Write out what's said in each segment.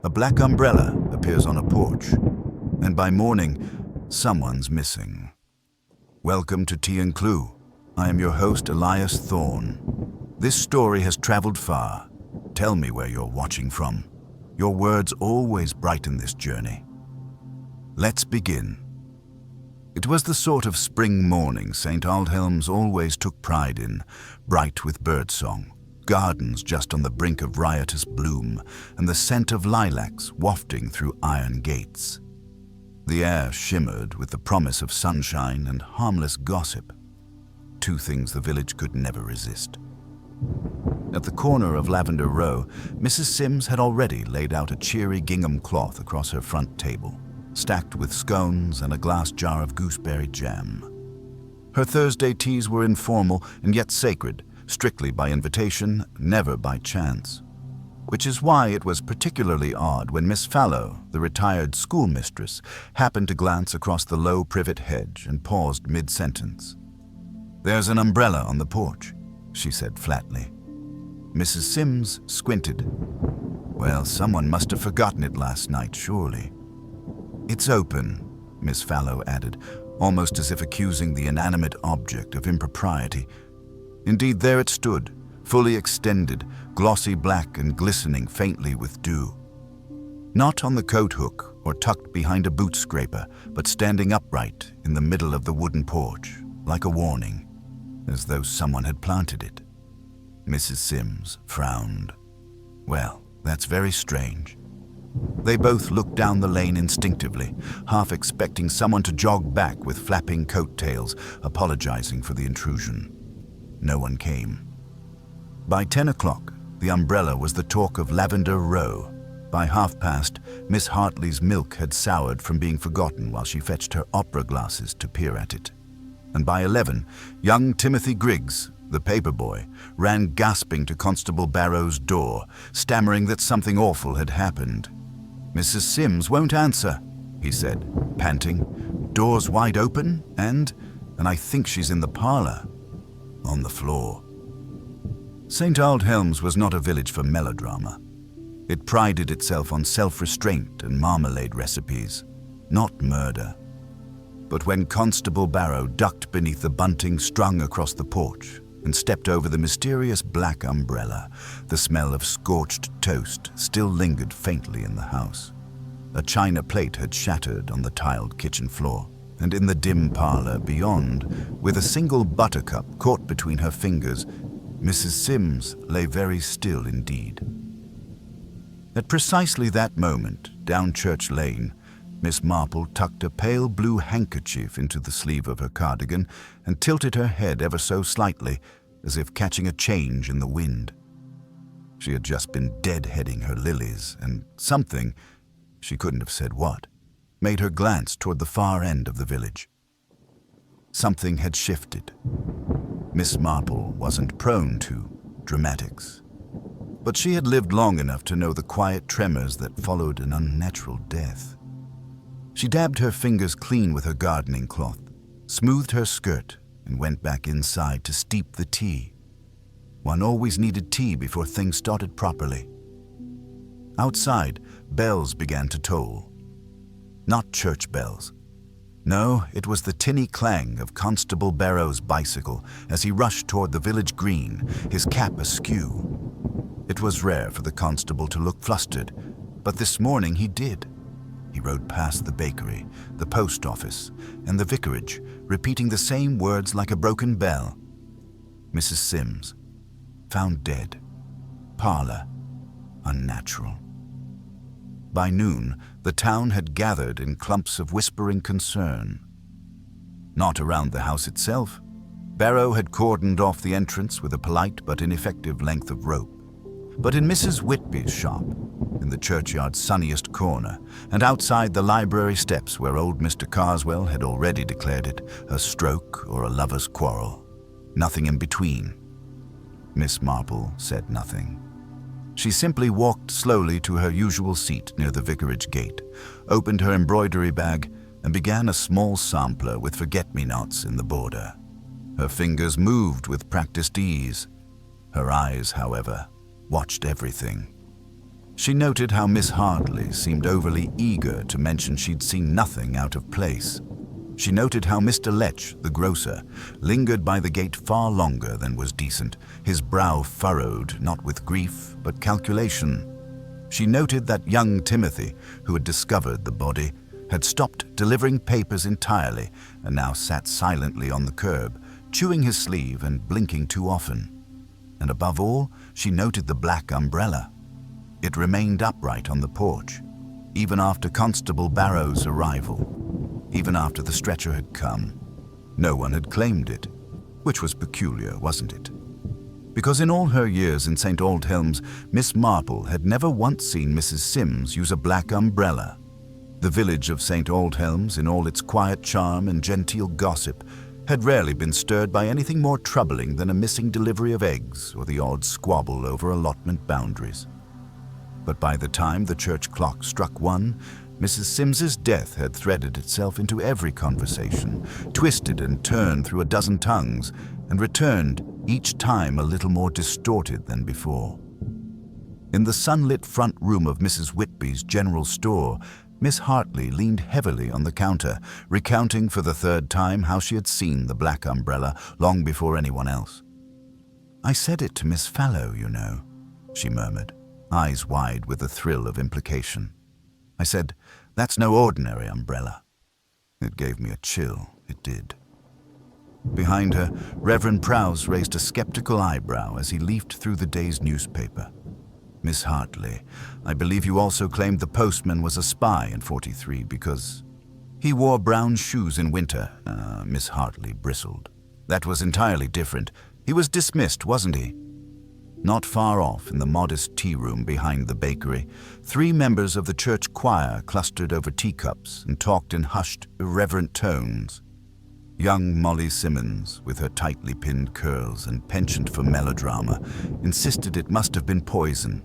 A black umbrella appears on a porch, and by morning, someone's missing. Welcome to Tea and Clue. I am your host, Elias Thorne. This story has traveled far. Tell me where you're watching from. Your words always brighten this journey. Let's begin. It was the sort of spring morning St. Aldhelm's always took pride in, bright with birdsong, gardens just on the brink of riotous bloom, and the scent of lilacs wafting through iron gates. The air shimmered with the promise of sunshine and harmless gossip, two things the village could never resist. At the corner of Lavender Row, Mrs. Sims had already laid out a cheery gingham cloth across her front table, stacked with scones and a glass jar of gooseberry jam. Her Thursday teas were informal and yet sacred, strictly by invitation, never by chance. Which is why it was particularly odd when Miss Fallow, the retired schoolmistress, happened to glance across the low privet hedge and paused mid-sentence. "There's an umbrella on the porch," she said flatly. Mrs. Sims squinted. "Well, someone must have forgotten it last night, surely." "It's open," Miss Fallow added, almost as if accusing the inanimate object of impropriety. Indeed, there it stood, fully extended, glossy black and glistening faintly with dew. Not on the coat hook or tucked behind a boot scraper, but standing upright in the middle of the wooden porch, like a warning, as though someone had planted it. Mrs. Sims frowned. "Well, that's very strange." They both looked down the lane instinctively, half expecting someone to jog back with flapping coattails, apologizing for the intrusion. No one came. By 10 o'clock, the umbrella was the talk of Lavender Row. By 1:30, Miss Hartley's milk had soured from being forgotten while she fetched her opera glasses to peer at it. And by 11, young Timothy Griggs, the paper boy, ran gasping to Constable Barrow's door, stammering that something awful had happened. "Mrs. Sims won't answer," he said, panting. "Door's wide open, and I think she's in the parlor." On the floor. St. Aldhelm's was not a village for melodrama. It prided itself on self-restraint and marmalade recipes, not murder. But when Constable Barrow ducked beneath the bunting strung across the porch and stepped over the mysterious black umbrella, the smell of scorched toast still lingered faintly in the house. A china plate had shattered on the tiled kitchen floor, and in the dim parlor beyond, with a single buttercup caught between her fingers, Mrs. Sims lay very still indeed. At precisely that moment, down Church Lane, Miss Marple tucked a pale blue handkerchief into the sleeve of her cardigan and tilted her head ever so slightly, as if catching a change in the wind. She had just been deadheading her lilies, and something, she couldn't have said what, made her glance toward the far end of the village. Something had shifted. Miss Marple wasn't prone to dramatics, but she had lived long enough to know the quiet tremors that followed an unnatural death. She dabbed her fingers clean with her gardening cloth, smoothed her skirt, and went back inside to steep the tea. One always needed tea before things started properly. Outside, bells began to toll. Not church bells. No, it was the tinny clang of Constable Barrow's bicycle as he rushed toward the village green, his cap askew. It was rare for the constable to look flustered, but this morning he did. He rode past the bakery, the post office, and the vicarage, repeating the same words like a broken bell. Mrs. Sims, found dead. Parlor, unnatural. By noon, the town had gathered in clumps of whispering concern. Not around the house itself. Barrow had cordoned off the entrance with a polite but ineffective length of rope. But in Mrs. Whitby's shop, in the churchyard's sunniest corner, and outside the library steps where old Mr. Carswell had already declared it a stroke or a lover's quarrel. Nothing in between. Miss Marple said nothing. She simply walked slowly to her usual seat near the vicarage gate, opened her embroidery bag, and began a small sampler with forget-me-nots in the border. Her fingers moved with practiced ease. Her eyes, however, watched everything. She noted how Miss Hartley seemed overly eager to mention she'd seen nothing out of place. She noted how Mr. Lech, the grocer, lingered by the gate far longer than was decent, his brow furrowed not with grief but calculation. She noted that young Timothy, who had discovered the body, had stopped delivering papers entirely and now sat silently on the curb, chewing his sleeve and blinking too often. And above all, she noted the black umbrella. It remained upright on the porch, even after Constable Barrow's arrival. Even after the stretcher had come, no one had claimed it, which was peculiar, wasn't it? Because in all her years in St. Aldhelm's, Miss Marple had never once seen Mrs. Sims use a black umbrella. The village of St. Aldhelm's, in all its quiet charm and genteel gossip, had rarely been stirred by anything more troubling than a missing delivery of eggs or the odd squabble over allotment boundaries. But by the time the church clock struck 1, Mrs. Sims's death had threaded itself into every conversation, twisted and turned through a dozen tongues, and returned each time a little more distorted than before. In the sunlit front room of Mrs. Whitby's general store, Miss Hartley leaned heavily on the counter, recounting for the 3rd time how she had seen the black umbrella long before anyone else. "I said it to Miss Fallow, you know," she murmured, eyes wide with a thrill of implication. "I said, that's no ordinary umbrella." It gave me a chill, it did. Behind her, Reverend Prowse raised a skeptical eyebrow as he leafed through the day's newspaper. "Miss Hartley, I believe you also claimed the postman was a spy in 43 because he wore brown shoes in winter." Miss Hartley bristled. "That was entirely different. He was dismissed, wasn't he?" Not far off, in the modest tea room behind the bakery, 3 members of the church choir clustered over teacups and talked in hushed, irreverent tones. Young Molly Simmons, with her tightly pinned curls and penchant for melodrama, insisted it must have been poison.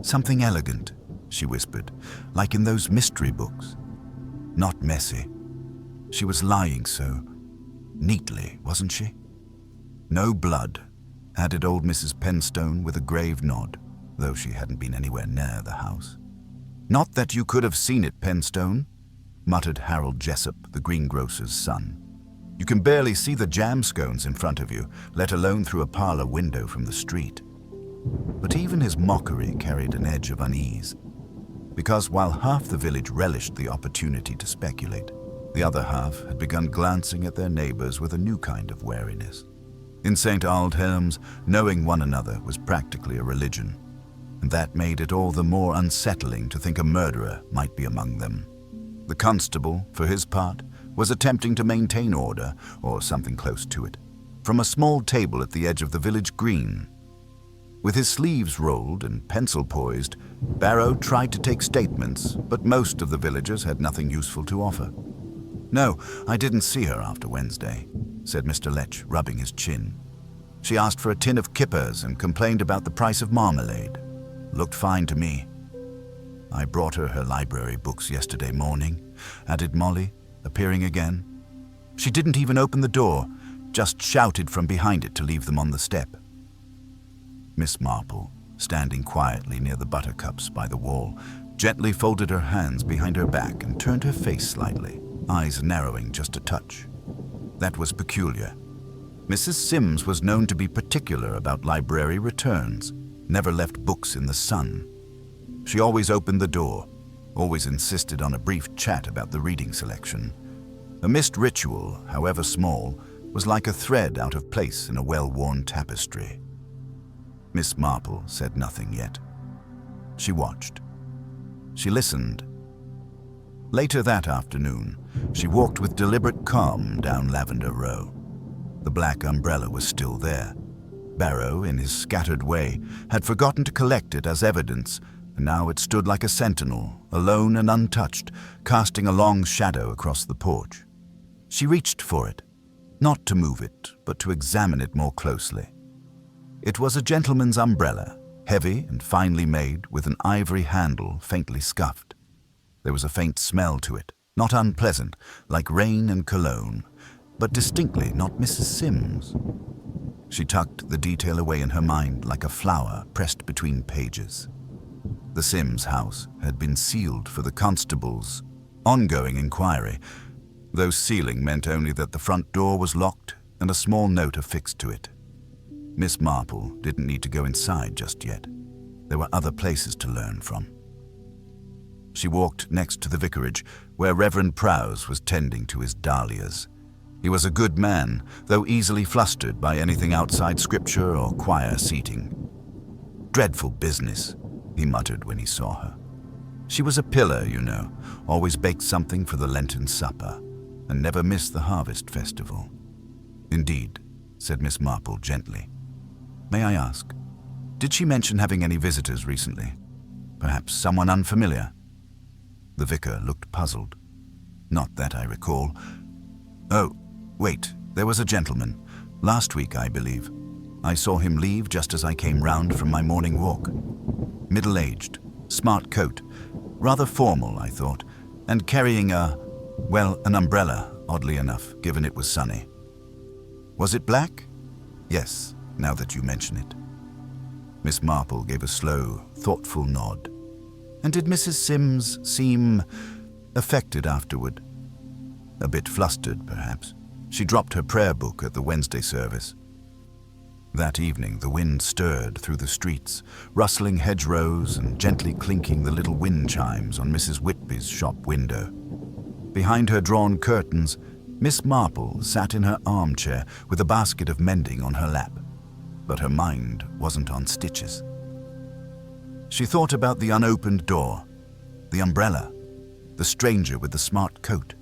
"Something elegant," she whispered, "like in those mystery books. Not messy. She was lying so neatly, wasn't she?" "No blood," added old Mrs. Penstone with a grave nod, though she hadn't been anywhere near the house. "Not that you could have seen it, Penstone," muttered Harold Jessup, the greengrocer's son. "You can barely see the jam scones in front of you, let alone through a parlor window from the street." But even his mockery carried an edge of unease, because while half the village relished the opportunity to speculate, the other half had begun glancing at their neighbors with a new kind of wariness. In St. Aldhelm's, knowing one another was practically a religion, and that made it all the more unsettling to think a murderer might be among them. The constable, for his part, was attempting to maintain order, or something close to it, from a small table at the edge of the village green. With his sleeves rolled and pencil poised, Barrow tried to take statements, but most of the villagers had nothing useful to offer. "No, I didn't see her after Wednesday," said Mr. Lech, rubbing his chin. "She asked for a tin of kippers and complained about the price of marmalade. Looked fine to me." "I brought her her library books yesterday morning," added Molly, appearing again. "She didn't even open the door, just shouted from behind it to leave them on the step." Miss Marple, standing quietly near the buttercups by the wall, gently folded her hands behind her back and turned her face slightly, eyes narrowing just a touch. That was peculiar. Mrs. Sims was known to be particular about library returns, never left books in the sun. She always opened the door, always insisted on a brief chat about the reading selection. A missed ritual, however small, was like a thread out of place in a well-worn tapestry. Miss Marple said nothing yet. She watched. She listened. Later that afternoon, she walked with deliberate calm down Lavender Row. The black umbrella was still there. Barrow, in his scattered way, had forgotten to collect it as evidence, and now it stood like a sentinel, alone and untouched, casting a long shadow across the porch. She reached for it, not to move it, but to examine it more closely. It was a gentleman's umbrella, heavy and finely made, with an ivory handle faintly scuffed. There was a faint smell to it, not unpleasant, like rain and cologne, but distinctly not Mrs. Sims. She tucked the detail away in her mind like a flower pressed between pages. The Sims house had been sealed for the constable's ongoing inquiry, though sealing meant only that the front door was locked and a small note affixed to it. Miss Marple didn't need to go inside just yet. There were other places to learn from. She walked next to the vicarage, where Reverend Prowse was tending to his dahlias. He was a good man, though easily flustered by anything outside scripture or choir seating. "Dreadful business," he muttered when he saw her. She was a pillar, you know, always baked something for the Lenten supper, and never missed the harvest festival. "Indeed," said Miss Marple gently. "May I ask, did she mention having any visitors recently? Perhaps someone unfamiliar?" The vicar looked puzzled. "Not that I recall. Oh, wait, there was a gentleman. Last week, I believe. I saw him leave just as I came round from my morning walk. Middle-aged, smart coat, rather formal, I thought, and carrying an umbrella, oddly enough, given it was sunny." "Was it black?" "Yes, now that you mention it." Miss Marple gave a slow, thoughtful nod. "And did Mrs. Sims seem affected afterward?" "A bit flustered, perhaps. She dropped her prayer book at the Wednesday service." That evening the wind stirred through the streets, rustling hedgerows and gently clinking the little wind chimes on Mrs. Whitby's shop window. Behind her drawn curtains, Miss Marple sat in her armchair with a basket of mending on her lap, but her mind wasn't on stitches. She thought about the unopened door, the umbrella, the stranger with the smart coat,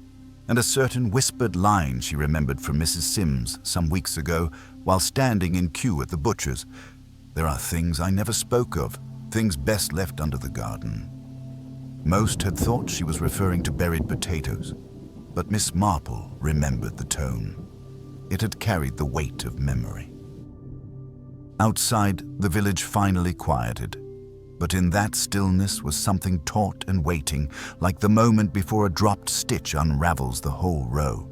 and a certain whispered line she remembered from Mrs. Sims some weeks ago while standing in queue at the butcher's. "There are things I never spoke of, things best left under the garden." Most had thought she was referring to buried potatoes, but Miss Marple remembered the tone. It had carried the weight of memory. Outside, the village finally quieted, but in that stillness was something taut and waiting, like the moment before a dropped stitch unravels the whole row.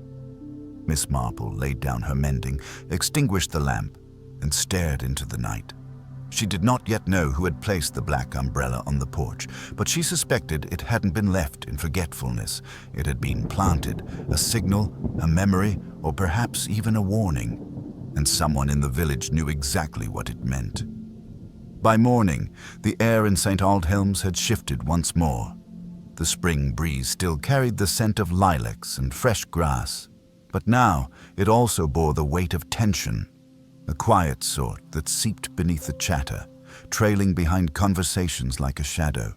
Miss Marple laid down her mending, extinguished the lamp, and stared into the night. She did not yet know who had placed the black umbrella on the porch, but she suspected it hadn't been left in forgetfulness. It had been planted, a signal, a memory, or perhaps even a warning, and someone in the village knew exactly what it meant. By morning, the air in St. Aldhelm's had shifted once more. The spring breeze still carried the scent of lilacs and fresh grass, but now it also bore the weight of tension, a quiet sort that seeped beneath the chatter, trailing behind conversations like a shadow.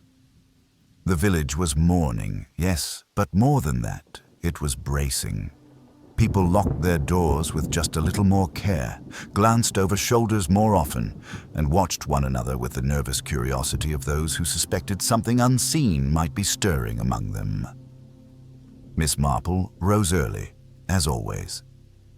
The village was mourning, yes, but more than that, it was bracing. People locked their doors with just a little more care, glanced over shoulders more often, and watched one another with the nervous curiosity of those who suspected something unseen might be stirring among them. Miss Marple rose early, as always.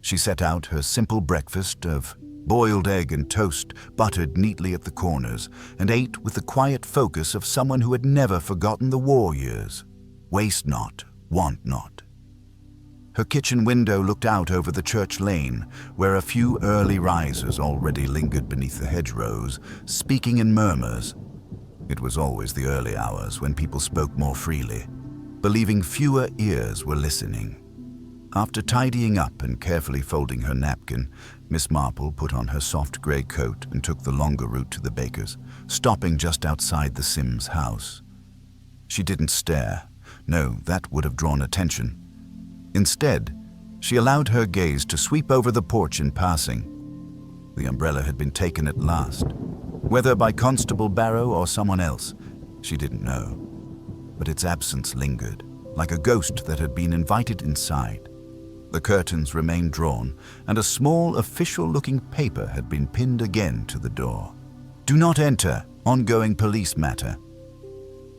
She set out her simple breakfast of boiled egg and toast, buttered neatly at the corners, and ate with the quiet focus of someone who had never forgotten the war years. Waste not, want not. Her kitchen window looked out over the church lane, where a few early risers already lingered beneath the hedgerows, speaking in murmurs. It was always the early hours when people spoke more freely, believing fewer ears were listening. After tidying up and carefully folding her napkin, Miss Marple put on her soft grey coat and took the longer route to the baker's, stopping just outside the Sims house. She didn't stare. No, that would have drawn attention. Instead, she allowed her gaze to sweep over the porch in passing. The umbrella had been taken at last. Whether by Constable Barrow or someone else, she didn't know. But its absence lingered, like a ghost that had been invited inside. The curtains remained drawn, and a small official-looking paper had been pinned again to the door. "Do not enter. Ongoing police matter."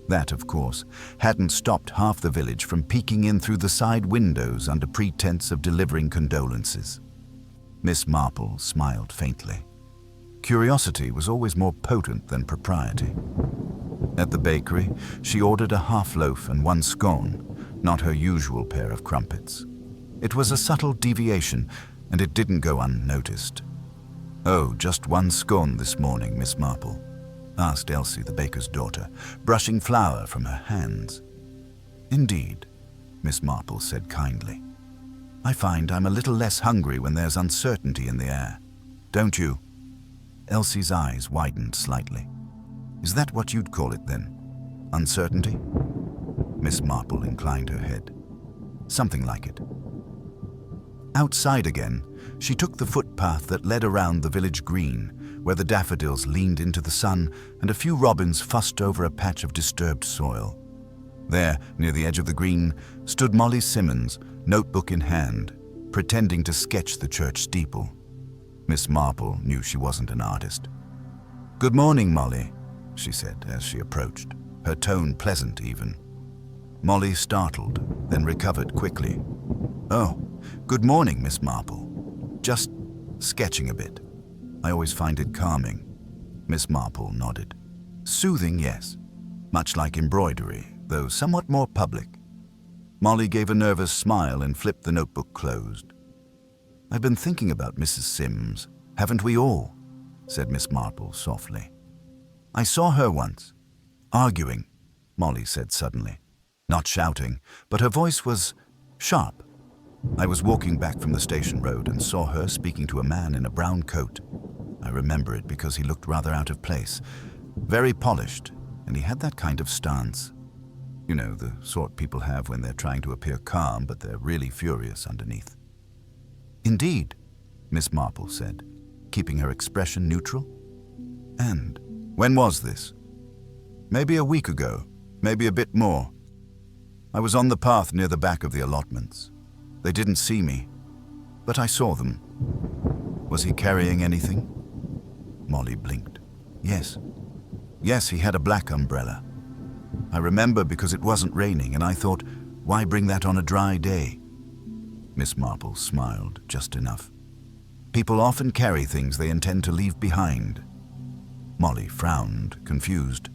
That, of course, hadn't stopped half the village from peeking in through the side windows under pretense of delivering condolences. Miss Marple smiled faintly. Curiosity was always more potent than propriety. At the bakery, she ordered a half-loaf and one scone, not her usual pair of crumpets. It was a subtle deviation, and it didn't go unnoticed. "Oh, just one scone this morning, Miss Marple. asked Elsie, the baker's daughter, brushing flour from her hands. Indeed, Miss Marple said kindly. I find I'm a little less hungry when there's uncertainty in the air. Don't you? Elsie's eyes widened slightly. Is that what you'd call it then? Uncertainty? Miss Marple inclined her head. Something like it. Outside again, she took the footpath that led around the village green, where the daffodils leaned into the sun and a few robins fussed over a patch of disturbed soil. There, near the edge of the green, stood Molly Simmons, notebook in hand, pretending to sketch the church steeple. Miss Marple knew she wasn't an artist. "Good morning, Molly," she said as she approached, her tone pleasant even. Molly startled, then recovered quickly. "Oh, good morning, Miss Marple. Just sketching a bit. I always find it calming." Miss Marple nodded. "Soothing, yes. Much like embroidery, though somewhat more public." Molly gave a nervous smile and flipped the notebook closed. "I've been thinking about Mrs. Sims, haven't we all?" said Miss Marple softly. "I saw her once. Arguing," Molly said suddenly. Not shouting, but her voice was sharp. "I was walking back from the station road and saw her speaking to a man in a brown coat. I remember it because he looked rather out of place. Very polished, and he had that kind of stance. You know, the sort people have when they're trying to appear calm, but they're really furious underneath." "Indeed," Miss Marple said, keeping her expression neutral. "And when was this?" "Maybe a week ago, maybe a bit more. I was on the path near the back of the allotments. They didn't see me, but I saw them." "Was he carrying anything?" Molly blinked. Yes, he had a black umbrella. I remember because it wasn't raining, and I thought, why bring that on a dry day?" Miss Marple smiled just enough. "People often carry things they intend to leave behind." Molly frowned, confused.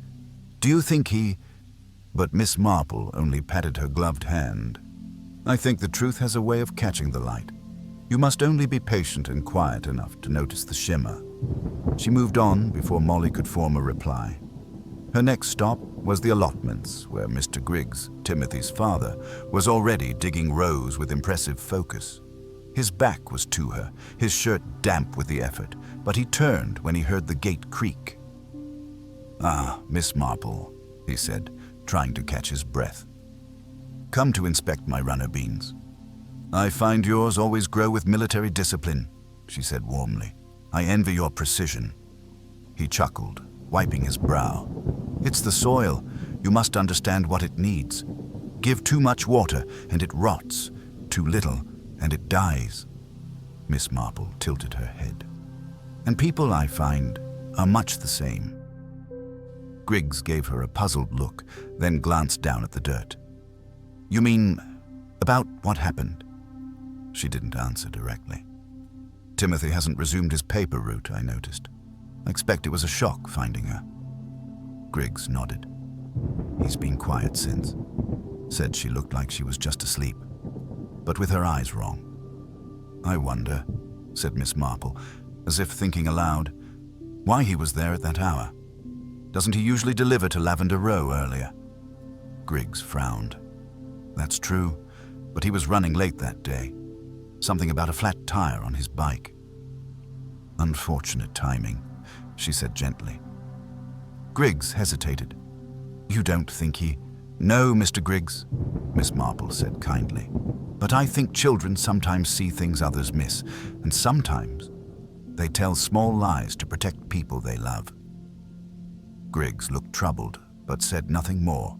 "Do you think he—" But Miss Marple only patted her gloved hand. "I think the truth has a way of catching the light. You must only be patient and quiet enough to notice the shimmer." She moved on before Molly could form a reply. Her next stop was the allotments, where Mr. Griggs, Timothy's father, was already digging rows with impressive focus. His back was to her, his shirt damp with the effort, but he turned when he heard the gate creak. "Ah, Miss Marple," he said, trying to catch his breath. "Come to inspect my runner beans." "I find yours always grow with military discipline," she said warmly. "I envy your precision." He chuckled, wiping his brow. "It's the soil. You must understand what it needs. Give too much water and it rots. Too little and it dies." Miss Marple tilted her head. "And people, I find, are much the same." Griggs gave her a puzzled look, then glanced down at the dirt. "You mean about what happened?" She didn't answer directly. "Timothy hasn't resumed his paper route, I noticed. I expect it was a shock finding her." Griggs nodded. "He's been quiet since. Said she looked like she was just asleep, but with her eyes wrong." "I wonder," said Miss Marple, as if thinking aloud, "why he was there at that hour. Doesn't he usually deliver to Lavender Row earlier?" Griggs frowned. "That's true, but he was running late that day. Something about a flat tire on his bike." "Unfortunate timing," she said gently. Griggs hesitated. "You don't think he—" "No, Mr. Griggs," Miss Marple said kindly. "But I think children sometimes see things others miss, and sometimes they tell small lies to protect people they love." Griggs looked troubled, but said nothing more.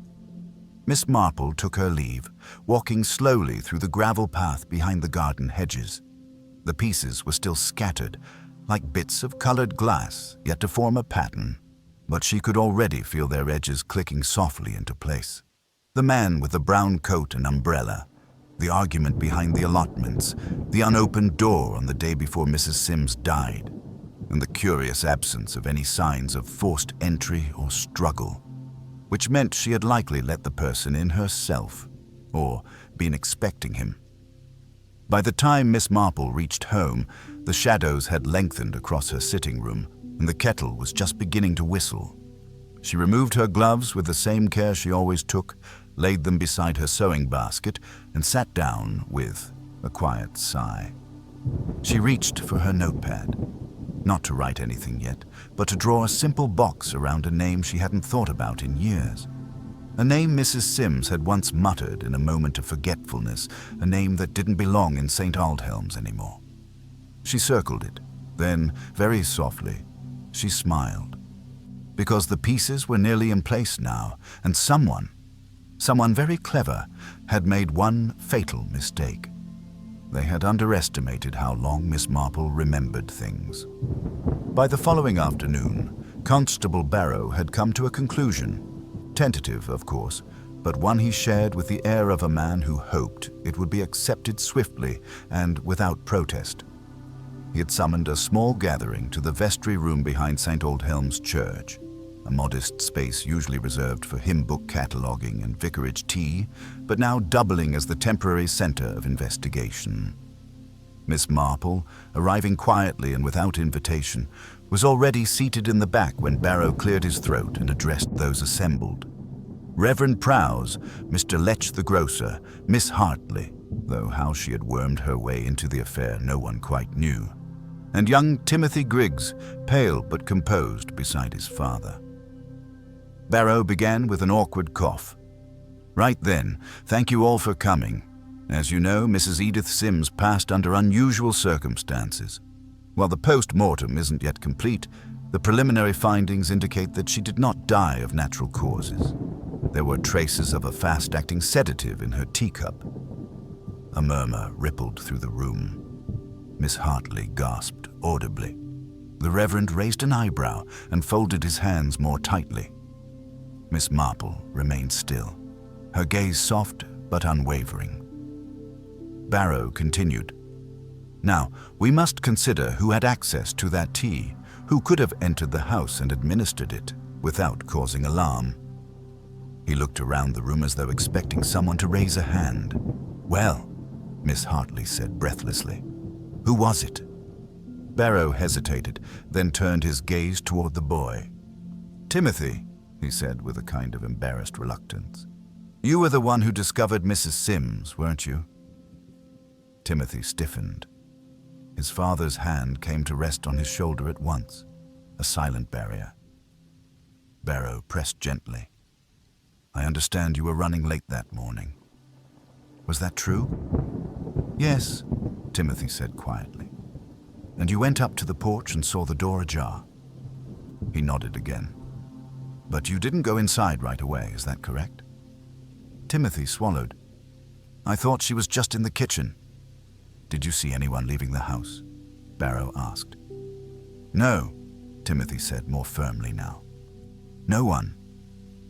Miss Marple took her leave, walking slowly through the gravel path behind the garden hedges. The pieces were still scattered, like bits of colored glass, yet to form a pattern, but she could already feel their edges clicking softly into place. The man with the brown coat and umbrella, the argument behind the allotments, the unopened door on the day before Mrs. Sims died, and the curious absence of any signs of forced entry or struggle, which meant she had likely let the person in herself, or been expecting him. By the time Miss Marple reached home, the shadows had lengthened across her sitting room, and the kettle was just beginning to whistle. She removed her gloves with the same care she always took, laid them beside her sewing basket, and sat down with a quiet sigh. She reached for her notepad, not to write anything yet, but to draw a simple box around a name she hadn't thought about in years. A name Mrs. Sims had once muttered in a moment of forgetfulness, a name that didn't belong in St. Aldhelm's anymore. She circled it, then, very softly, she smiled. Because the pieces were nearly in place now, and someone very clever, had made one fatal mistake. They had underestimated how long Miss Marple remembered things. By the following afternoon, Constable Barrow had come to a conclusion, tentative, of course, but one he shared with the air of a man who hoped it would be accepted swiftly and without protest. He had summoned a small gathering to the vestry room behind St. Aldhelm's Church, a modest space usually reserved for hymn book cataloguing and vicarage tea, but now doubling as the temporary center of investigation. Miss Marple, arriving quietly and without invitation, was already seated in the back when Barrow cleared his throat and addressed those assembled. Reverend Prowse, Mr. Lech the grocer, Miss Hartley, though how she had wormed her way into the affair no one quite knew, and young Timothy Griggs, pale but composed beside his father. Barrow began with an awkward cough. "Right then, thank you all for coming. As you know, Mrs. Edith Sims passed under unusual circumstances. While the post-mortem isn't yet complete, the preliminary findings indicate that she did not die of natural causes. There were traces of a fast-acting sedative in her teacup." A murmur rippled through the room. Miss Hartley gasped audibly. The Reverend raised an eyebrow and folded his hands more tightly. Miss Marple remained still, her gaze soft but unwavering. Barrow continued. "Now, we must consider who had access to that tea, who could have entered the house and administered it without causing alarm." He looked around the room as though expecting someone to raise a hand. "Well," Miss Hartley said breathlessly, "who was it?" Barrow hesitated, then turned his gaze toward the boy. "Timothy," he said with a kind of embarrassed reluctance. "You were the one who discovered Mrs. Sims, weren't you?" Timothy stiffened. His father's hand came to rest on his shoulder at once, a silent barrier. Barrow pressed gently. "I understand you were running late that morning. Was that true?" "Yes," Timothy said quietly. "And you went up to the porch and saw the door ajar?" He nodded again. "But you didn't go inside right away, is that correct?" Timothy swallowed. "I thought she was just in the kitchen." "Did you see anyone leaving the house?" Barrow asked. "No," Timothy said more firmly now. "No one.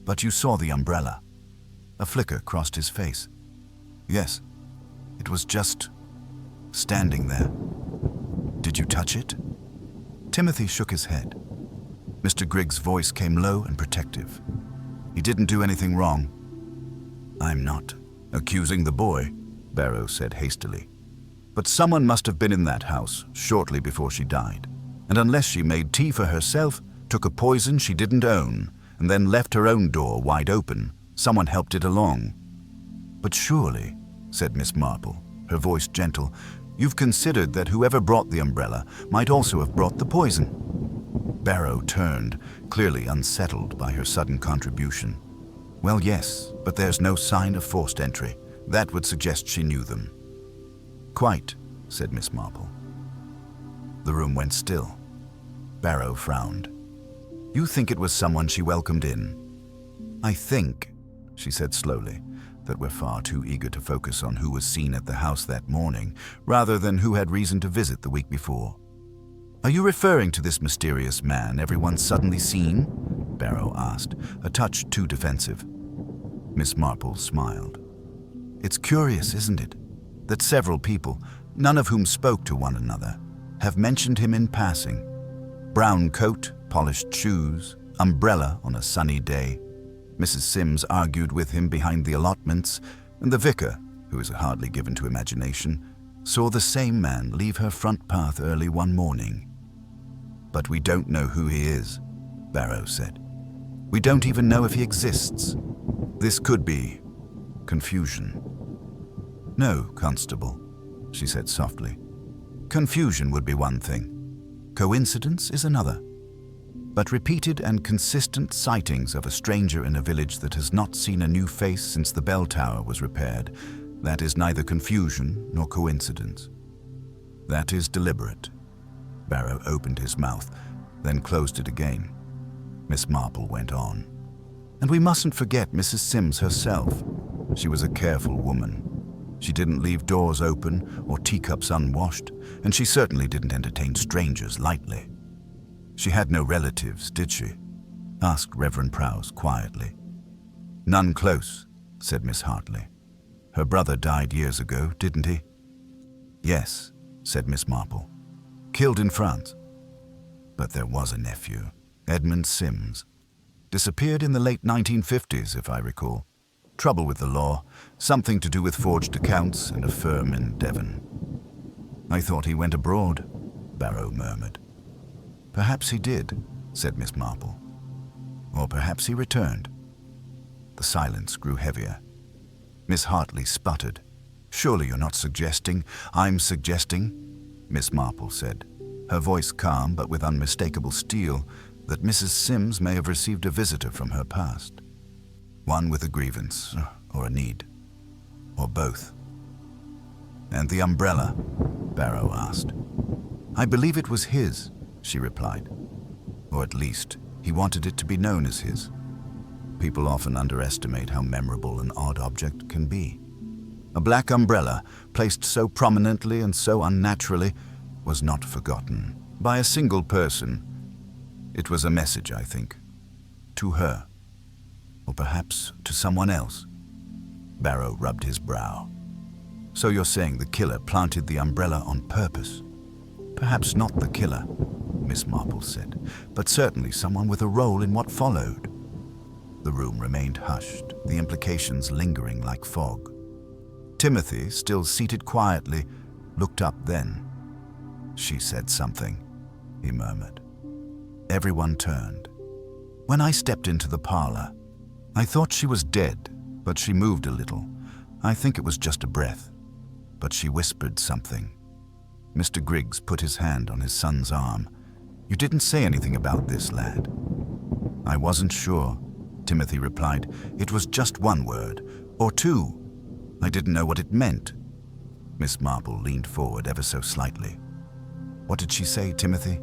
But you saw the umbrella." A flicker crossed his face. "Yes, it was just standing there." "Did you touch it?" Timothy shook his head. Mr. Griggs' voice came low and protective. "He didn't do anything wrong." "I'm not accusing the boy," Barrow said hastily. "But someone must have been in that house shortly before she died. And unless she made tea for herself, took a poison she didn't own, and then left her own door wide open, someone helped it along." "But surely," said Miss Marple, her voice gentle, "you've considered that whoever brought the umbrella might also have brought the poison." Barrow turned, clearly unsettled by her sudden contribution. "Well, yes, but there's no sign of forced entry. That would suggest she knew them." "Quite," said Miss Marple. The room went still. Barrow frowned. "You think it was someone she welcomed in?" "I think," she said slowly, "that we're far too eager to focus on who was seen at the house that morning, rather than who had reason to visit the week before." "Are you referring to this mysterious man everyone's suddenly seen?" Barrow asked, a touch too defensive. Miss Marple smiled. "It's curious, isn't it, that several people, none of whom spoke to one another, have mentioned him in passing. Brown coat, polished shoes, umbrella on a sunny day. Mrs. Sims argued with him behind the allotments, and the vicar, who is hardly given to imagination, saw the same man leave her front path early one morning." "But we don't know who he is," Barrow said. We don't even know if he exists. This could be confusion." "No, Constable," she said softly. "Confusion would be one thing. Coincidence is another. But repeated and consistent sightings of a stranger in a village that has not seen a new face since the bell tower was repaired, that is neither confusion nor coincidence. That is deliberate." Barrow opened his mouth, then closed it again. Miss Marple went on. "And we mustn't forget Mrs. Sims herself. She was a careful woman. She didn't leave doors open or teacups unwashed, and she certainly didn't entertain strangers lightly." "She had no relatives, did she?" asked Reverend Prowse quietly. "None close," said Miss Hartley. "Her brother died years ago, didn't he?" "Yes," said Miss Marple. "Killed in France. But there was a nephew, Edmund Sims. Disappeared in the late 1950s, if I recall. Trouble with the law, something to do with forged accounts and a firm in Devon." "I thought he went abroad," Barrow murmured. "Perhaps he did," said Miss Marple. "Or perhaps he returned." The silence grew heavier. Miss Hartley sputtered. "Surely you're not suggesting—" "I'm suggesting," Miss Marple said, her voice calm but with unmistakable steel, "that Mrs. Sims may have received a visitor from her past. One with a grievance, or a need, or both." "And the umbrella?" Barrow asked. "I believe it was his," she replied. "Or at least, he wanted it to be known as his. People often underestimate how memorable an odd object can be. A black umbrella, placed so prominently and so unnaturally, was not forgotten by a single person. It was a message, I think, to her. Or perhaps to someone else." Barrow rubbed his brow. "So you're saying the killer planted the umbrella on purpose?" "Perhaps not the killer," Miss Marple said, "but certainly someone with a role in what followed." The room remained hushed, the implications lingering like fog. Timothy, still seated quietly, looked up then. "She said something," he murmured. Everyone turned. "When I stepped into the parlor, I thought she was dead, but she moved a little. I think it was just a breath. But she whispered something." Mr. Griggs put his hand on his son's arm. "You didn't say anything about this, lad." "I wasn't sure," Timothy replied. "It was just one word, or two. I didn't know what it meant." Miss Marple leaned forward ever so slightly. "What did she say, Timothy?"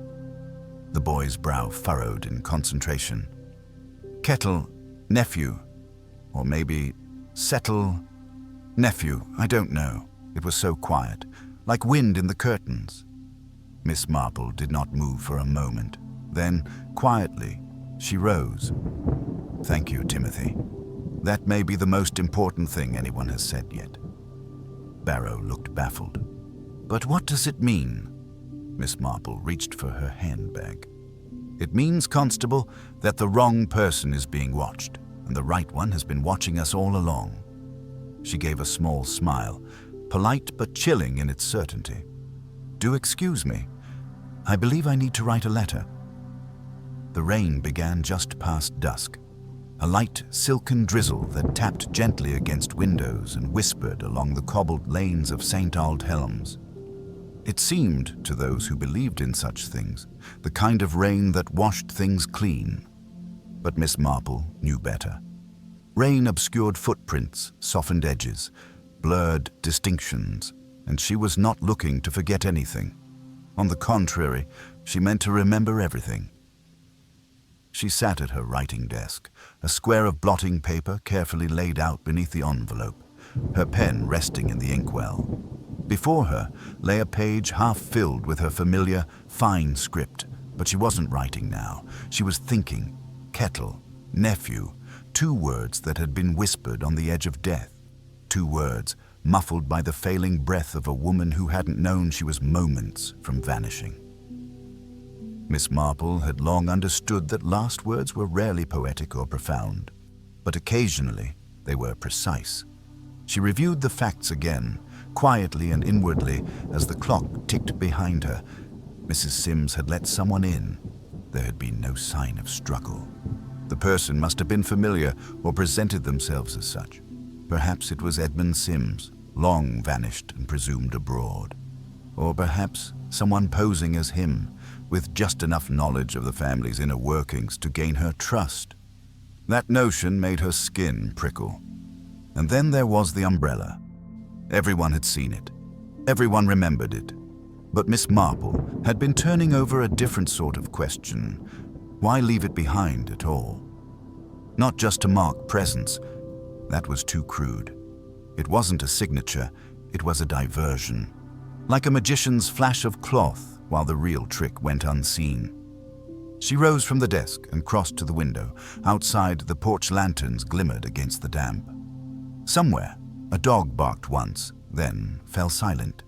The boy's brow furrowed in concentration. "Kettle, nephew, or maybe settle, nephew, I don't know. It was so quiet, like wind in the curtains." Miss Marple did not move for a moment. Then, quietly, she rose. "Thank you, Timothy. That may be the most important thing anyone has said yet." Barrow looked baffled. "But what does it mean?" Miss Marple reached for her handbag. "It means, Constable, that the wrong person is being watched, and the right one has been watching us all along." She gave a small smile, polite but chilling in its certainty. "Do excuse me. I believe I need to write a letter." The rain began just past dusk, a light silken drizzle that tapped gently against windows and whispered along the cobbled lanes of St. Aldhelms. It seemed, to those who believed in such things, the kind of rain that washed things clean. But Miss Marple knew better. Rain obscured footprints, softened edges, blurred distinctions, and she was not looking to forget anything. On the contrary, she meant to remember everything. She sat at her writing desk, a square of blotting paper carefully laid out beneath the envelope, her pen resting in the inkwell. Before her lay a page half filled with her familiar, fine script, but she wasn't writing now. She was thinking. Kettle, nephew, 2 words that had been whispered on the edge of death. 2 words muffled by the failing breath of a woman who hadn't known she was moments from vanishing. Miss Marple had long understood that last words were rarely poetic or profound, but occasionally they were precise. She reviewed the facts again, quietly and inwardly, as the clock ticked behind her. Mrs. Sims had let someone in. There had been no sign of struggle. The person must have been familiar or presented themselves as such. Perhaps it was Edmund Sims, long vanished and presumed abroad. Or perhaps someone posing as him, with just enough knowledge of the family's inner workings to gain her trust. That notion made her skin prickle. And then there was the umbrella. Everyone had seen it. Everyone remembered it. But Miss Marple had been turning over a different sort of question. Why leave it behind at all? Not just to mark presence. That was too crude. It wasn't a signature, it was a diversion. Like a magician's flash of cloth while the real trick went unseen. She rose from the desk and crossed to the window. Outside, the porch lanterns glimmered against the damp. Somewhere, a dog barked once, then fell silent.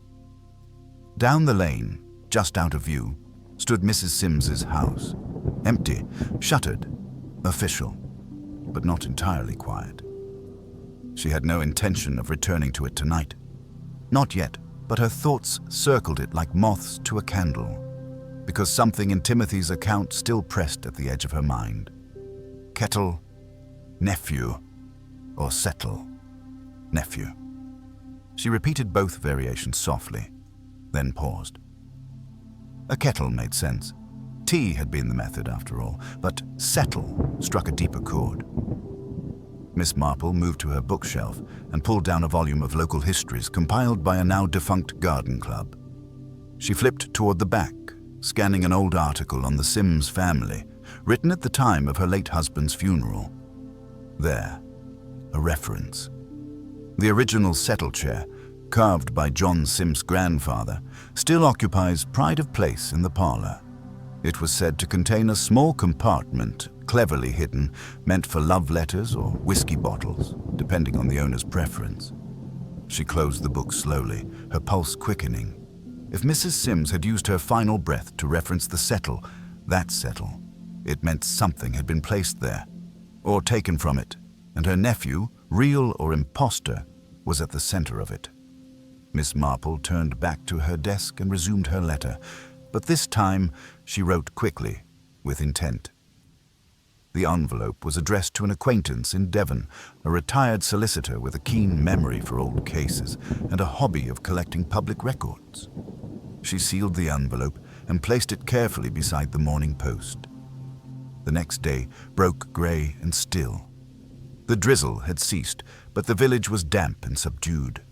Down the lane, just out of view, stood Mrs. Sims's house. Empty, shuttered, official, but not entirely quiet. She had no intention of returning to it tonight. Not yet, but her thoughts circled it like moths to a candle, because something in Timothy's account still pressed at the edge of her mind. Kettle, nephew, or settle, nephew. She repeated both variations softly, then paused. A kettle made sense. Tea had been the method after all, but settle struck a deeper chord. Miss Marple moved to her bookshelf and pulled down a volume of local histories compiled by a now-defunct garden club. She flipped toward the back, scanning an old article on the Sims family, written at the time of her late husband's funeral. There, a reference. The original settle chair, carved by John Sims' grandfather, still occupies pride of place in the parlor. It was said to contain a small compartment, cleverly hidden, meant for love letters or whiskey bottles, depending on the owner's preference. She closed the book slowly, her pulse quickening. If Mrs. Sims had used her final breath to reference the settle, that settle, it meant something had been placed there, or taken from it, and her nephew, real or imposter, was at the center of it. Miss Marple turned back to her desk and resumed her letter, but this time she wrote quickly, with intent. The envelope was addressed to an acquaintance in Devon, a retired solicitor with a keen memory for old cases and a hobby of collecting public records. She sealed the envelope and placed it carefully beside the Morning Post. The next day broke gray and still. The drizzle had ceased, but the village was damp and subdued.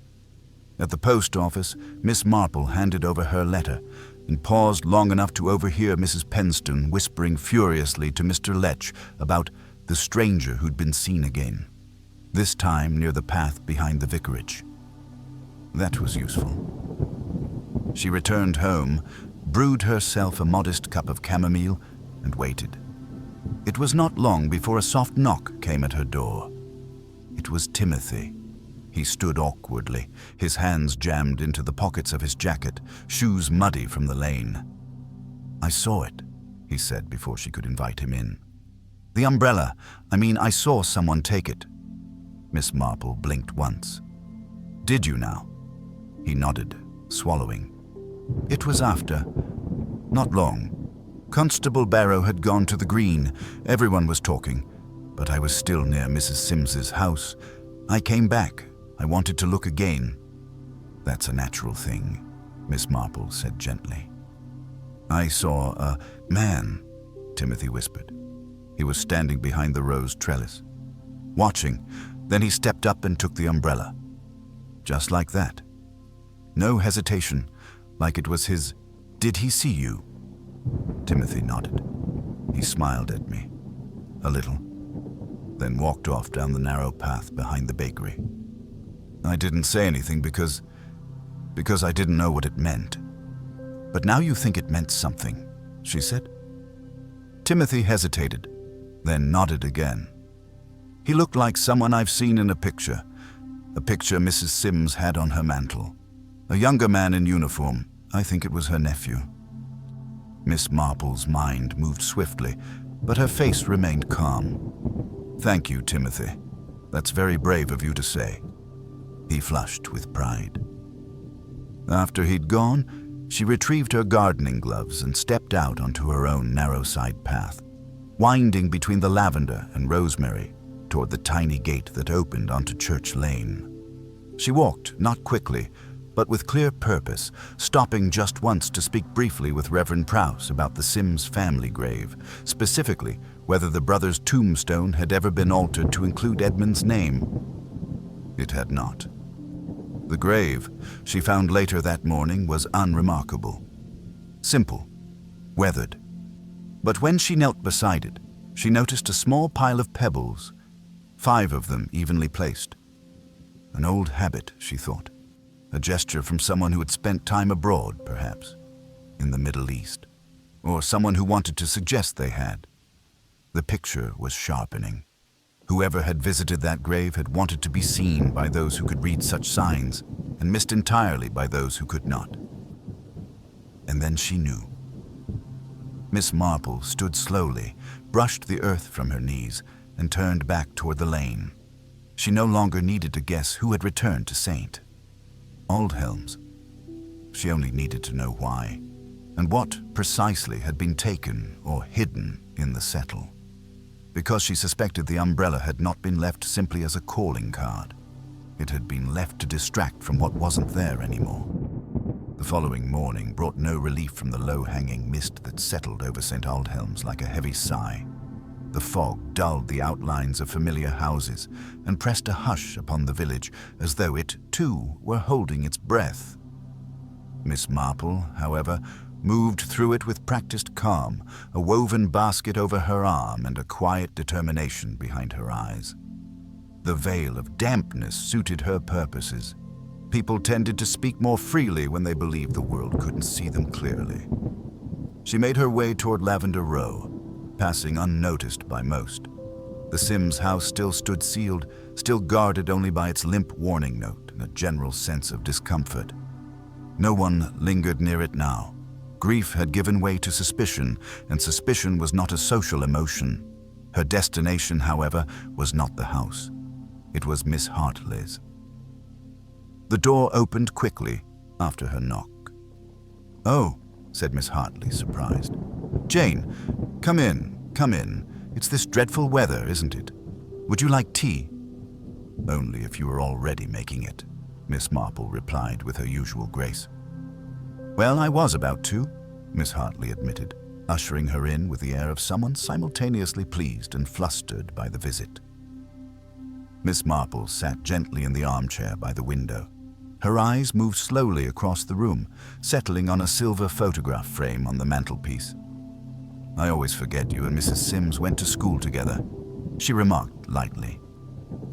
At the post office, Miss Marple handed over her letter and paused long enough to overhear Mrs. Penston whispering furiously to Mr. Letch about the stranger who'd been seen again, this time near the path behind the vicarage. That was useful. She returned home, brewed herself a modest cup of chamomile, and waited. It was not long before a soft knock came at her door. It was Timothy. He stood awkwardly, his hands jammed into the pockets of his jacket, shoes muddy from the lane. "I saw it," he said before she could invite him in. "The umbrella. I saw someone take it." Miss Marple blinked once. "Did you now?" He nodded, swallowing. "It was after. Not long. Constable Barrow had gone to the green. Everyone was talking, but I was still near Mrs. Sims's house. I came back. I wanted to look again." "That's a natural thing," Miss Marple said gently. "I saw a man," Timothy whispered. He was standing behind the rose trellis, watching. Then he stepped up and took the umbrella. Just like that. No hesitation, like it was his. "Did he see you?" Timothy nodded. He smiled at me, a little, then walked off down the narrow path behind the bakery. "I didn't say anything because I didn't know what it meant. But now you think it meant something," she said. Timothy hesitated, then nodded again. He looked like someone I've seen in a picture Mrs. Sims had on her mantel. A younger man in uniform. I think it was her nephew. Miss Marple's mind moved swiftly, but her face remained calm. "Thank you, Timothy. That's very brave of you to say." He flushed with pride. After he'd gone, she retrieved her gardening gloves and stepped out onto her own narrow side path. winding between the lavender and rosemary toward the tiny gate that opened onto Church Lane. She walked, not quickly, but with clear purpose, stopping just once to speak briefly with Reverend Prowse about the Sims family grave, specifically whether the brothers' tombstone had ever been altered to include Edmund's name. It had not. The grave, she found later that morning, was unremarkable. Simple, weathered. But when she knelt beside it, she noticed a small pile of pebbles, 5 of them evenly placed. An old habit, she thought. A gesture from someone who had spent time abroad, perhaps, in the Middle East, or someone who wanted to suggest they had. The picture was sharpening. Whoever had visited that grave had wanted to be seen by those who could read such signs, and missed entirely by those who could not. And then she knew. Miss Marple stood slowly, brushed the earth from her knees, and turned back toward the lane. She no longer needed to guess who had returned to St. Aldhelm's. She only needed to know why, and what precisely had been taken or hidden in the settle. Because she suspected the umbrella had not been left simply as a calling card. It had been left to distract from what wasn't there anymore. The following morning brought no relief from the low-hanging mist that settled over St. Aldhelm's like a heavy sigh. The fog dulled the outlines of familiar houses and pressed a hush upon the village, as though it, too, were holding its breath. Miss Marple, however, moved through it with practiced calm, a woven basket over her arm and a quiet determination behind her eyes. The veil of dampness suited her purposes. People tended to speak more freely when they believed the world couldn't see them clearly. She made her way toward Lavender Row, passing unnoticed by most. The Sims house still stood sealed, still guarded only by its limp warning note and a general sense of discomfort. No one lingered near it now. Grief had given way to suspicion, and suspicion was not a social emotion. Her destination, however, was not the house. It was Miss Hartley's. The door opened quickly after her knock. "Oh," said Miss Hartley, surprised. "Jane, come in, come in. It's this dreadful weather, isn't it? Would you like tea?" "Only if you were already making it," Miss Marple replied with her usual grace. "Well, I was about to," Miss Hartley admitted, ushering her in with the air of someone simultaneously pleased and flustered by the visit. Miss Marple sat gently in the armchair by the window. Her eyes moved slowly across the room, settling on a silver photograph frame on the mantelpiece. "I always forget you and Mrs. Sims went to school together," she remarked lightly.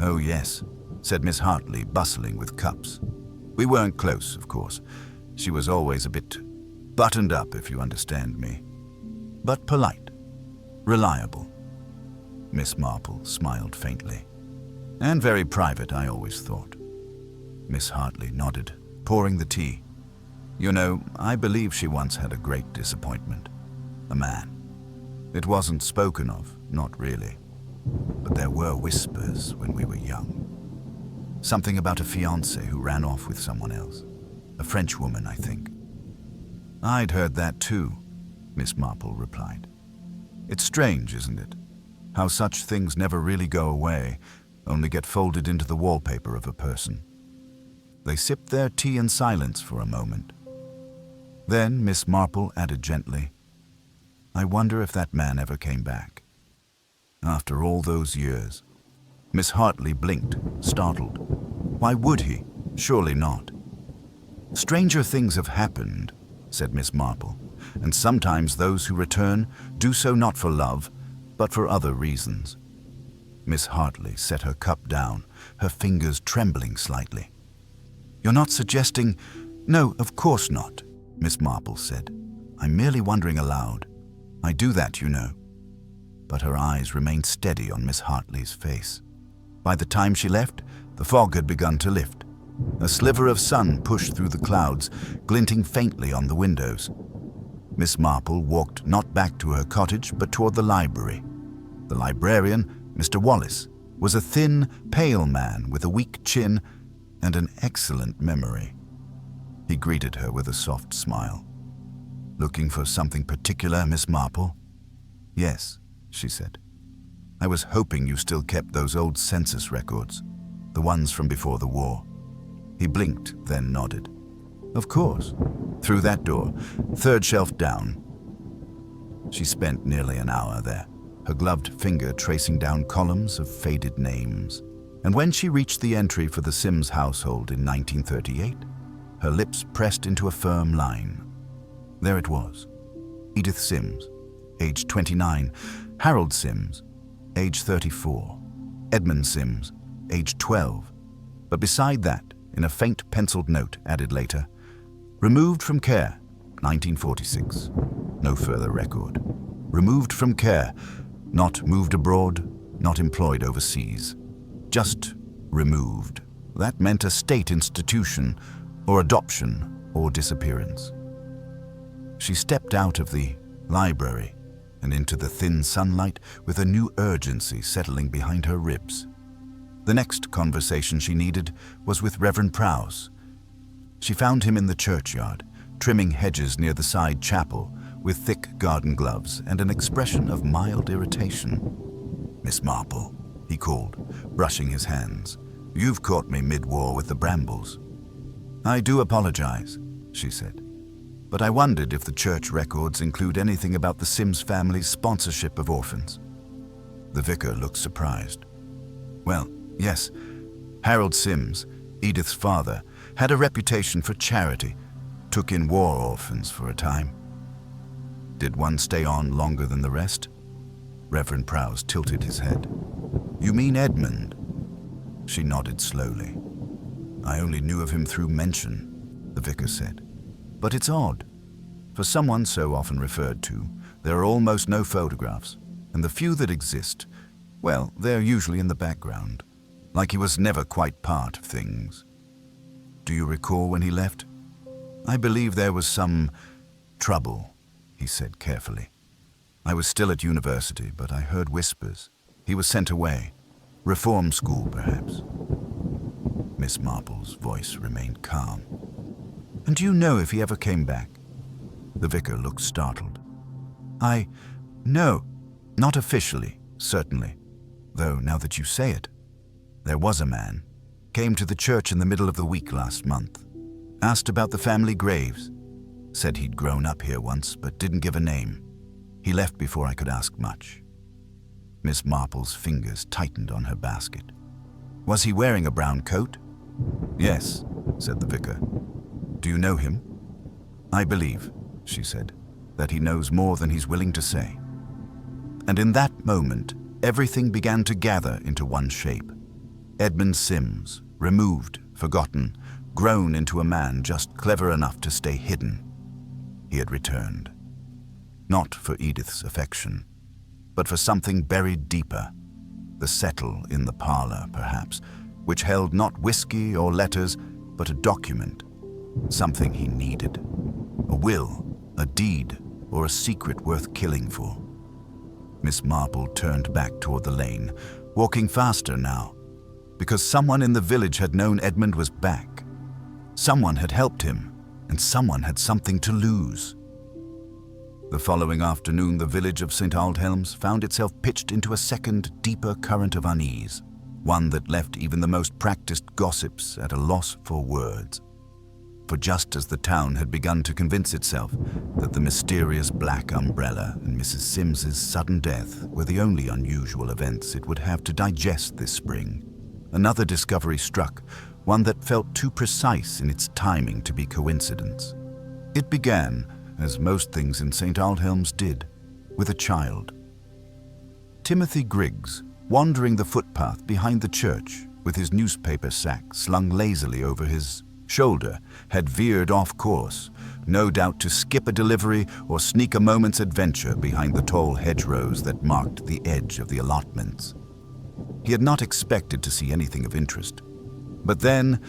"Oh, yes," said Miss Hartley, bustling with cups. "We weren't close, of course. She was always a bit buttoned up, if you understand me. But polite, reliable." Miss Marple smiled faintly. "And very private, I always thought." Miss Hartley nodded, pouring the tea. "You know, I believe she once had a great disappointment. A man. It wasn't spoken of, not really. But there were whispers when we were young. Something about a fiancé who ran off with someone else. A French woman, I think." "I'd heard that too," Miss Marple replied. "It's strange, isn't it? How such things never really go away, only get folded into the wallpaper of a person." They sipped their tea in silence for a moment. Then Miss Marple added gently, "I wonder if that man ever came back. After all those years." Miss Hartley blinked, startled. "Why would he? Surely not." "Stranger things have happened," said Miss Marple, "and sometimes those who return do so not for love, but for other reasons." Miss Hartley set her cup down, her fingers trembling slightly. "You're not suggesting—" "No, of course not," Miss Marple said. "I'm merely wondering aloud. I do that, you know." But her eyes remained steady on Miss Hartley's face. By the time she left, the fog had begun to lift. A sliver of sun pushed through the clouds, glinting faintly on the windows. Miss Marple walked not back to her cottage, but toward the library. The librarian, Mr. Wallace, was a thin, pale man with a weak chin and an excellent memory. He greeted her with a soft smile. "Looking for something particular, Miss Marple?" "Yes," she said. "I was hoping you still kept those old census records, the ones from before the war." He blinked, then nodded. "Of course. Through that door, third shelf down." She spent nearly an hour there, her gloved finger tracing down columns of faded names. And when she reached the entry for the Sims household in 1938, her lips pressed into a firm line. There it was. Edith Sims, age 29, Harold Sims, age 34, Edmund Sims, age 12. But beside that, in a faint penciled note added later, removed from care, 1946. No further record. Removed from care, not moved abroad, not employed overseas. Just removed. That meant a state institution, or adoption, or disappearance. She stepped out of the library and into the thin sunlight with a new urgency settling behind her ribs. The next conversation she needed was with Reverend Prowse. She found him in the churchyard, trimming hedges near the side chapel, with thick garden gloves and an expression of mild irritation. "Miss Marple," he called, brushing his hands. "You've caught me mid-war with the brambles." "I do apologize," she said. "But I wondered if the church records include anything about the Sims family's sponsorship of orphans." The vicar looked surprised. "Well, yes. Harold Sims, Edith's father, had a reputation for charity, took in war orphans for a time." "Did one stay on longer than the rest?" Reverend Prowse tilted his head. "You mean Edmund?" She nodded slowly. "I only knew of him through mention," the vicar said. "But it's odd. For someone so often referred to, there are almost no photographs, and the few that exist, well, they're usually in the background, like he was never quite part of things." "Do you recall when he left?" "I believe there was some trouble," he said carefully. "I was still at university, but I heard whispers. He was sent away. Reform school, perhaps." Miss Marple's voice remained calm. "And do you know if he ever came back?" The vicar looked startled. No, not officially, certainly. Though, now that you say it, there was a man. Came to the church in the middle of the week last month. Asked about the family graves. Said he'd grown up here once, but didn't give a name. He left before I could ask much." Miss Marple's fingers tightened on her basket. "Was he wearing a brown coat?" "Yes," said the vicar. "Do you know him?" "I believe," she said, "that he knows more than he's willing to say." And in that moment, everything began to gather into one shape. Edmund Sims, removed, forgotten, grown into a man just clever enough to stay hidden. He had returned. Not for Edith's affection, but for something buried deeper. The settle in the parlor, perhaps, which held not whiskey or letters, but a document. Something he needed. A will, a deed, or a secret worth killing for. Miss Marple turned back toward the lane, walking faster now, because someone in the village had known Edmund was back. Someone had helped him, and someone had something to lose. The following afternoon, the village of St. Aldhelms found itself pitched into a second, deeper current of unease, one that left even the most practiced gossips at a loss for words. For just as the town had begun to convince itself that the mysterious black umbrella and Mrs. Sims's sudden death were the only unusual events it would have to digest this spring, another discovery struck, one that felt too precise in its timing to be coincidence. It began, as most things in St. Aldhelms did, with a child. Timothy Griggs, wandering the footpath behind the church with his newspaper sack slung lazily over his shoulder, had veered off course, no doubt to skip a delivery or sneak a moment's adventure behind the tall hedgerows that marked the edge of the allotments. He had not expected to see anything of interest. But then,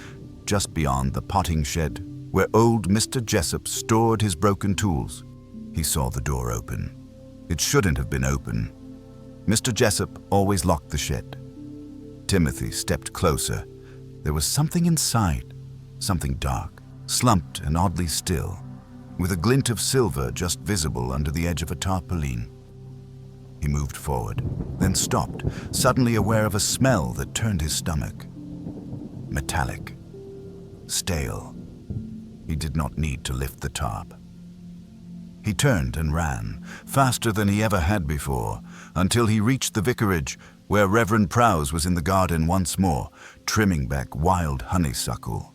just beyond the potting shed, where old Mr. Jessup stored his broken tools, he saw the door open. It shouldn't have been open. Mr. Jessup always locked the shed. Timothy stepped closer. There was something inside, something dark, slumped and oddly still, with a glint of silver just visible under the edge of a tarpaulin. He moved forward, then stopped, suddenly aware of a smell that turned his stomach. Metallic. Stale. He did not need to lift the tarp. He turned and ran, faster than he ever had before, until he reached the vicarage, where Reverend Prowse was in the garden once more, trimming back wild honeysuckle.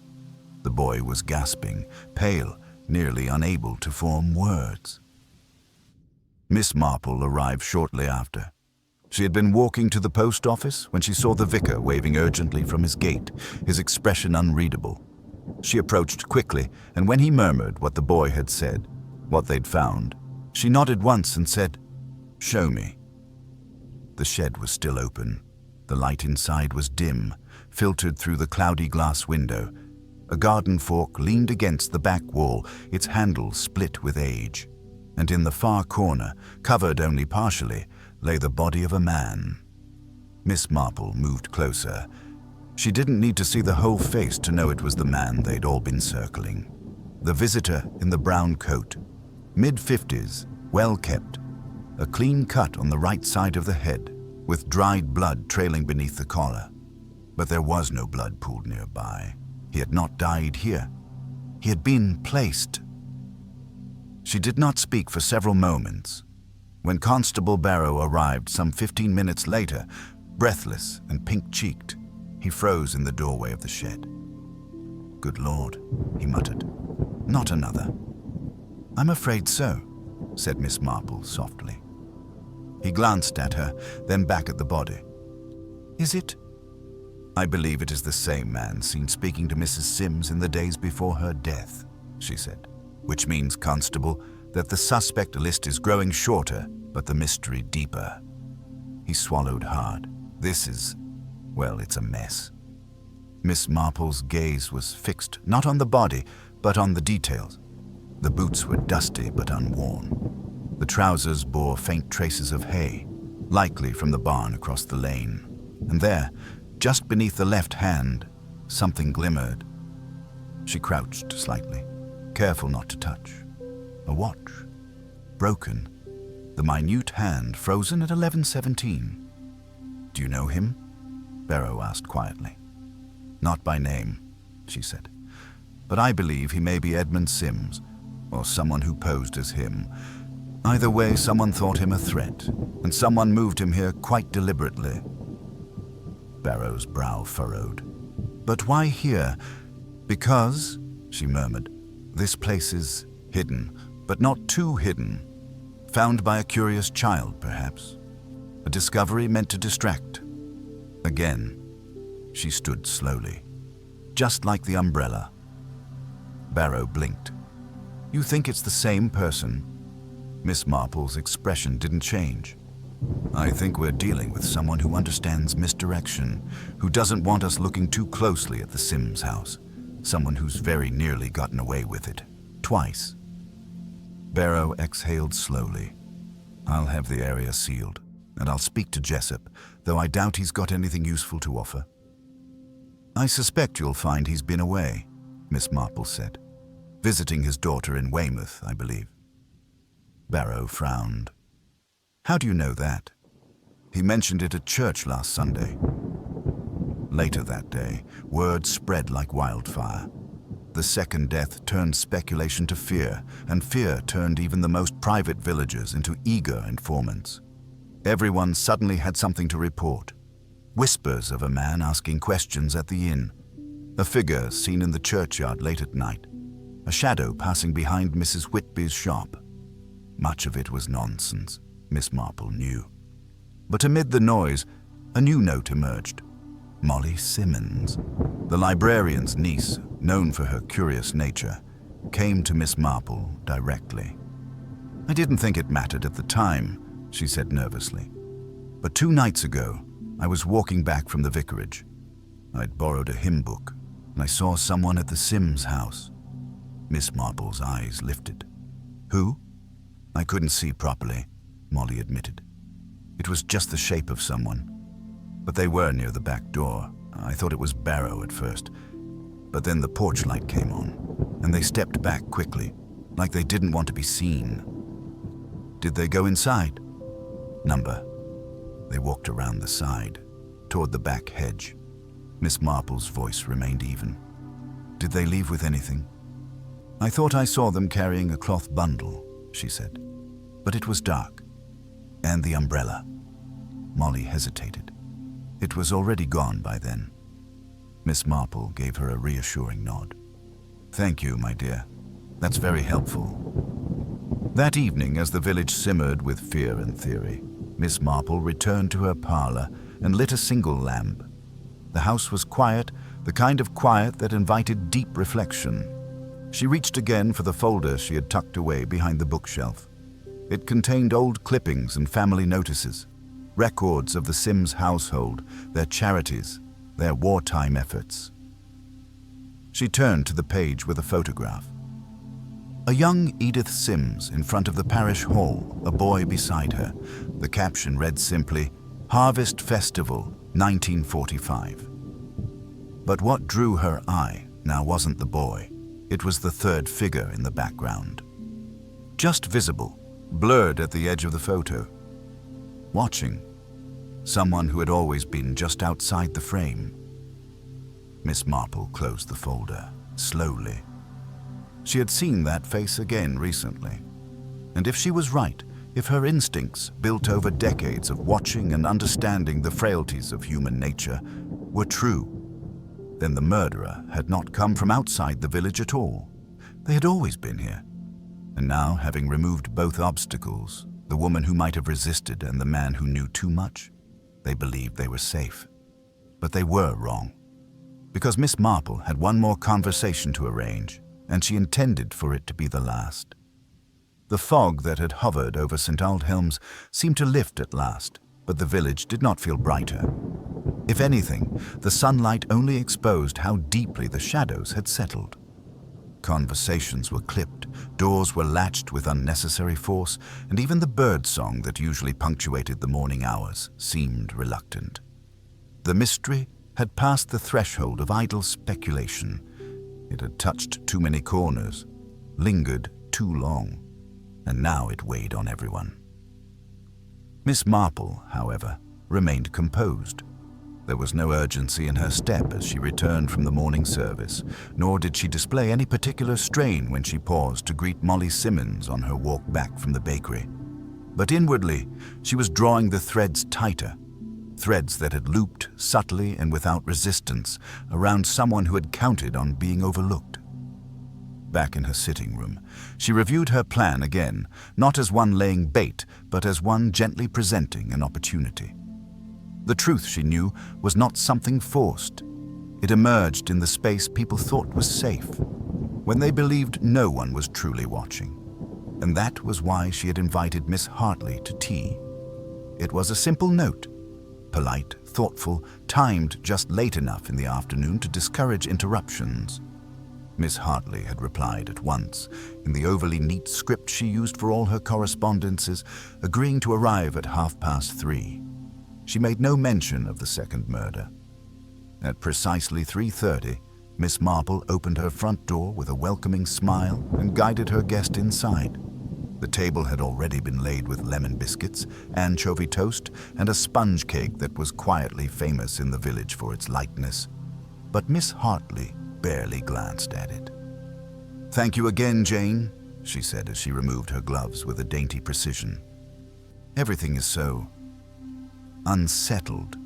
The boy was gasping, pale, nearly unable to form words. Miss Marple arrived shortly after. She had been walking to the post office when she saw the vicar waving urgently from his gate, his expression unreadable. She approached quickly, and when he murmured what the boy had said, what they'd found, she nodded once and said, "Show me." The shed was still open. The light inside was dim, filtered through the cloudy glass window. A garden fork leaned against the back wall, its handle split with age. And in the far corner, covered only partially, lay the body of a man. Miss Marple moved closer. She didn't need to see the whole face to know it was the man they'd all been circling. The visitor in the brown coat, mid-50s, well-kept, a clean cut on the right side of the head, with dried blood trailing beneath the collar. But there was no blood pooled nearby. He had not died here. He had been placed. She did not speak for several moments. When Constable Barrow arrived some 15 minutes later, breathless and pink-cheeked, he froze in the doorway of the shed. "Good Lord," he muttered. "Not another." "I'm afraid so," said Miss Marple softly. He glanced at her, then back at the body. "Is it?" "I believe it is the same man seen speaking to Mrs. Sims in the days before her death," she said. "Which means, Constable, that the suspect list is growing shorter, but the mystery deeper." He swallowed hard. "This is, well, it's a mess." Miss Marple's gaze was fixed not on the body, but on the details. The boots were dusty but unworn. The trousers bore faint traces of hay, likely from the barn across the lane. And there, just beneath the left hand, something glimmered. She crouched slightly, careful not to touch. A watch. Broken. The minute hand frozen at 11:17. "Do you know him?" Barrow asked quietly. "Not by name," she said. "But I believe he may be Edmund Sims, or someone who posed as him. Either way, someone thought him a threat, and someone moved him here quite deliberately." Barrow's brow furrowed. "But why here?" "Because," she murmured, "this place is hidden, but not too hidden. Found by a curious child, perhaps. A discovery meant to distract." Again, she stood slowly, just like the umbrella. Barrow blinked. "You think it's the same person?" Miss Marple's expression didn't change. "I think we're dealing with someone who understands misdirection, who doesn't want us looking too closely at the Sims house. Someone who's very nearly gotten away with it. Twice." Barrow exhaled slowly. "I'll have the area sealed, and I'll speak to Jessup, though I doubt he's got anything useful to offer." "I suspect you'll find he's been away," Miss Marple said. "Visiting his daughter in Weymouth, I believe." Barrow frowned. "How do you know that?" "He mentioned it at church last Sunday." Later that day, word spread like wildfire. The second death turned speculation to fear, and fear turned even the most private villagers into eager informants. Everyone suddenly had something to report. Whispers of a man asking questions at the inn. A figure seen in the churchyard late at night. A shadow passing behind Mrs. Whitby's shop. Much of it was nonsense, Miss Marple knew. But amid the noise, a new note emerged. Molly Simmons, the librarian's niece, known for her curious nature, came to Miss Marple directly. "I didn't think it mattered at the time," she said nervously. "But 2 nights ago, I was walking back from the vicarage. I'd borrowed a hymn book, and I saw someone at the Sims house." Miss Marple's eyes lifted. "Who?" "I couldn't see properly," Molly admitted. "It was just the shape of someone. But they were near the back door. I thought it was Barrow at first. But then the porch light came on, and they stepped back quickly, like they didn't want to be seen." "Did they go inside?" Number. They walked around the side, toward the back hedge. Miss Marple's voice remained even. Did they leave with anything? I thought I saw them carrying a cloth bundle, she said. But it was dark. And the umbrella. Molly hesitated. It was already gone by then. Miss Marple gave her a reassuring nod. Thank you, my dear. That's very helpful. That evening, as the village simmered with fear and theory, Miss Marple returned to her parlor and lit a single lamp. The house was quiet, the kind of quiet that invited deep reflection. She reached again for the folder she had tucked away behind the bookshelf. It contained old clippings and family notices, records of the Sims household, their charities, their wartime efforts. She turned to the page with a photograph. A young Edith Sims in front of the parish hall, a boy beside her. The caption read simply, Harvest Festival, 1945. But what drew her eye now wasn't the boy. It was the third figure in the background. Just visible, blurred at the edge of the photo. Watching. Someone who had always been just outside the frame. Miss Marple closed the folder, slowly. She had seen that face again recently. And if she was right, if her instincts, built over decades of watching and understanding the frailties of human nature, were true, then the murderer had not come from outside the village at all. They had always been here. And now, having removed both obstacles, the woman who might have resisted and the man who knew too much, they believed they were safe. But they were wrong. Because Miss Marple had one more conversation to arrange, and she intended for it to be the last. The fog that had hovered over St. Aldhelm's seemed to lift at last, but the village did not feel brighter. If anything, the sunlight only exposed how deeply the shadows had settled. Conversations were clipped, doors were latched with unnecessary force, and even the bird song that usually punctuated the morning hours seemed reluctant. The mystery had passed the threshold of idle speculation. It had touched too many corners, lingered too long, and now it weighed on everyone. Miss Marple, however, remained composed. There was no urgency in her step as she returned from the morning service, nor did she display any particular strain when she paused to greet Molly Simmons on her walk back from the bakery. But inwardly, she was drawing the threads tighter, threads that had looped subtly and without resistance around someone who had counted on being overlooked. Back in her sitting room, she reviewed her plan again, not as one laying bait, but as one gently presenting an opportunity. The truth, she knew, was not something forced. It emerged in the space people thought was safe, when they believed no one was truly watching. And that was why she had invited Miss Hartley to tea. It was a simple note, polite, thoughtful, timed just late enough in the afternoon to discourage interruptions. Miss Hartley had replied at once, in the overly neat script she used for all her correspondences, agreeing to arrive at 3:30. She made no mention of the second murder. At precisely 3:30, Miss Marple opened her front door with a welcoming smile and guided her guest inside. The table had already been laid with lemon biscuits, anchovy toast, and a sponge cake that was quietly famous in the village for its lightness. But Miss Hartley barely glanced at it. "Thank you again, Jane," she said as she removed her gloves with a dainty precision. "Everything is so unsettled."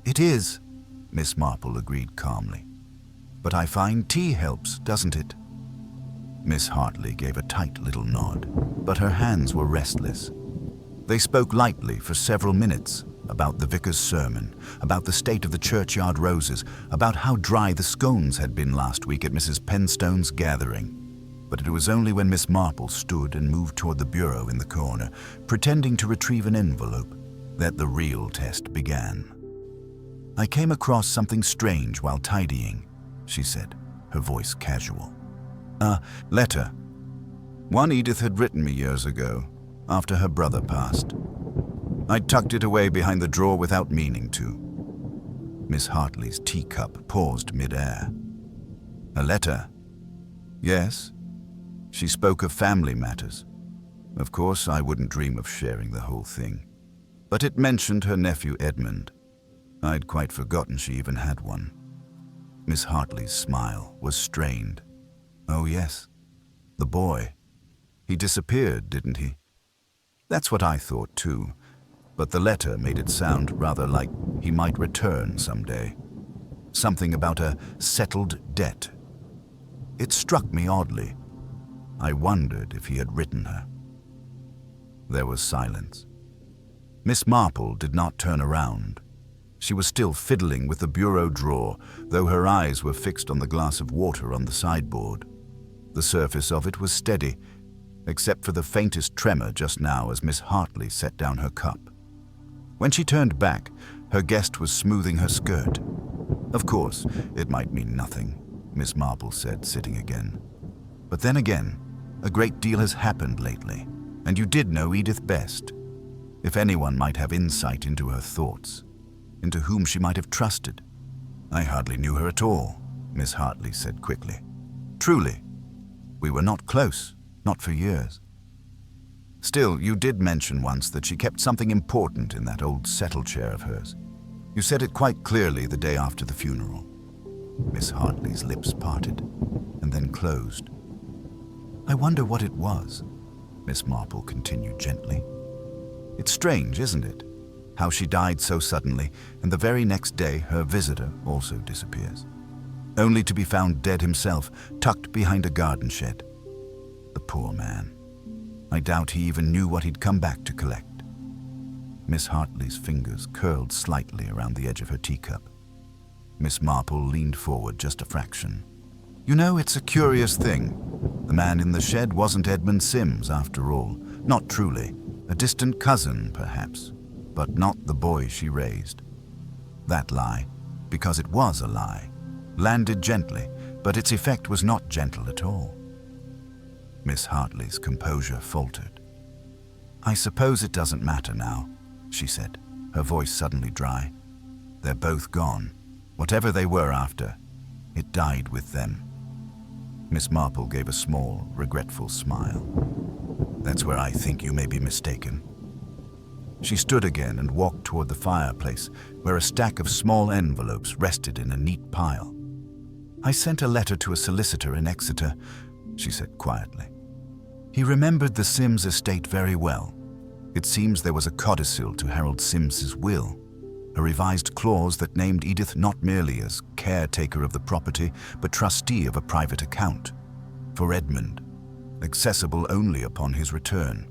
"It is," Miss Marple agreed calmly. "But I find tea helps, doesn't it?" Miss Hartley gave a tight little nod, but her hands were restless. They spoke lightly for several minutes, about the vicar's sermon, about the state of the churchyard roses, about how dry the scones had been last week at Mrs. Penstone's gathering. But it was only when Miss Marple stood and moved toward the bureau in the corner, pretending to retrieve an envelope, that the real test began. "I came across something strange while tidying," she said, her voice casual. "A letter. One Edith had written me years ago, after her brother passed. I tucked it away behind the drawer without meaning to." Miss Hartley's teacup paused mid-air. "A letter?" "Yes." She spoke of family matters. Of course, I wouldn't dream of sharing the whole thing. But it mentioned her nephew Edmund. I'd quite forgotten she even had one. Miss Hartley's smile was strained. Oh yes, the boy. He disappeared, didn't he? That's what I thought too, but the letter made it sound rather like he might return someday. Something about a settled debt. It struck me oddly. I wondered if he had written her. There was silence. Miss Marple did not turn around. She was still fiddling with the bureau drawer, though her eyes were fixed on the glass of water on the sideboard. The surface of it was steady, except for the faintest tremor just now as Miss Hartley set down her cup. When she turned back, her guest was smoothing her skirt. Of course, it might mean nothing, Miss Marple said, sitting again. But then again, a great deal has happened lately, and you did know Edith best. If anyone might have insight into her thoughts, into whom she might have trusted. I hardly knew her at all, Miss Hartley said quickly. Truly, we were not close, not for years. Still, you did mention once that she kept something important in that old settle chair of hers. You said it quite clearly the day after the funeral. Miss Hartley's lips parted, and then closed. I wonder what it was, Miss Marple continued gently. It's strange, isn't it? How she died so suddenly, and the very next day her visitor also disappears. Only to be found dead himself, tucked behind a garden shed. The poor man. I doubt he even knew what he'd come back to collect. Miss Hartley's fingers curled slightly around the edge of her teacup. Miss Marple leaned forward just a fraction. You know, it's a curious thing. The man in the shed wasn't Edmund Sims, after all. Not truly. A distant cousin, perhaps, but not the boy she raised. That lie, because it was a lie, landed gently, but its effect was not gentle at all. Miss Hartley's composure faltered. I suppose it doesn't matter now, she said, her voice suddenly dry. They're both gone. Whatever they were after, it died with them. Miss Marple gave a small, regretful smile. That's where I think you may be mistaken. She stood again and walked toward the fireplace, where a stack of small envelopes rested in a neat pile. I sent a letter to a solicitor in Exeter, she said quietly. He remembered the Sims estate very well. It seems there was a codicil to Harold Sims's will, a revised clause that named Edith not merely as caretaker of the property, but trustee of a private account for Edmund, accessible only upon his return.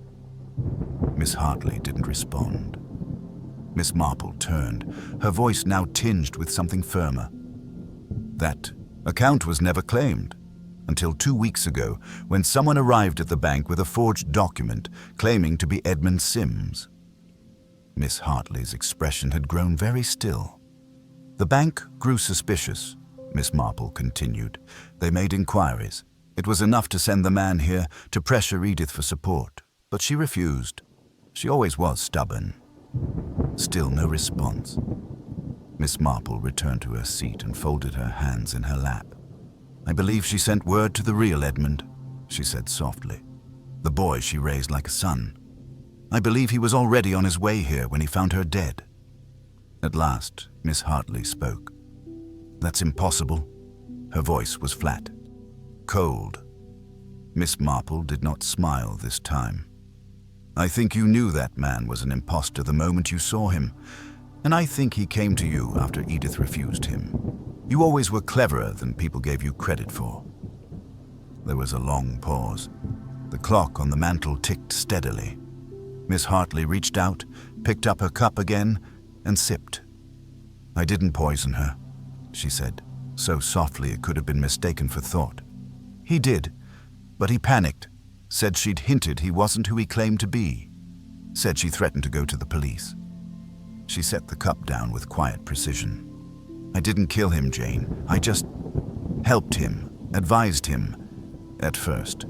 Miss Hartley didn't respond. Miss Marple turned, her voice now tinged with something firmer. That account was never claimed, until 2 weeks ago, when someone arrived at the bank with a forged document claiming to be Edmund Sims. Miss Hartley's expression had grown very still. The bank grew suspicious, Miss Marple continued. They made inquiries. It was enough to send the man here to pressure Edith for support, but she refused. She always was stubborn. Still no response. Miss Marple returned to her seat and folded her hands in her lap. I believe she sent word to the real Edmund, she said softly. The boy she raised like a son. I believe he was already on his way here when he found her dead. At last, Miss Hartley spoke. That's impossible. Her voice was flat, cold. Miss Marple did not smile this time. I think you knew that man was an impostor the moment you saw him, and I think he came to you after Edith refused him. You always were cleverer than people gave you credit for. There was a long pause. The clock on the mantel ticked steadily. Miss Hartley reached out, picked up her cup again, and sipped. I didn't poison her, she said, so softly it could have been mistaken for thought. He did, but he panicked, said she'd hinted he wasn't who he claimed to be, said she threatened to go to the police. She set the cup down with quiet precision. I didn't kill him, Jane. I just helped him, advised him, at first.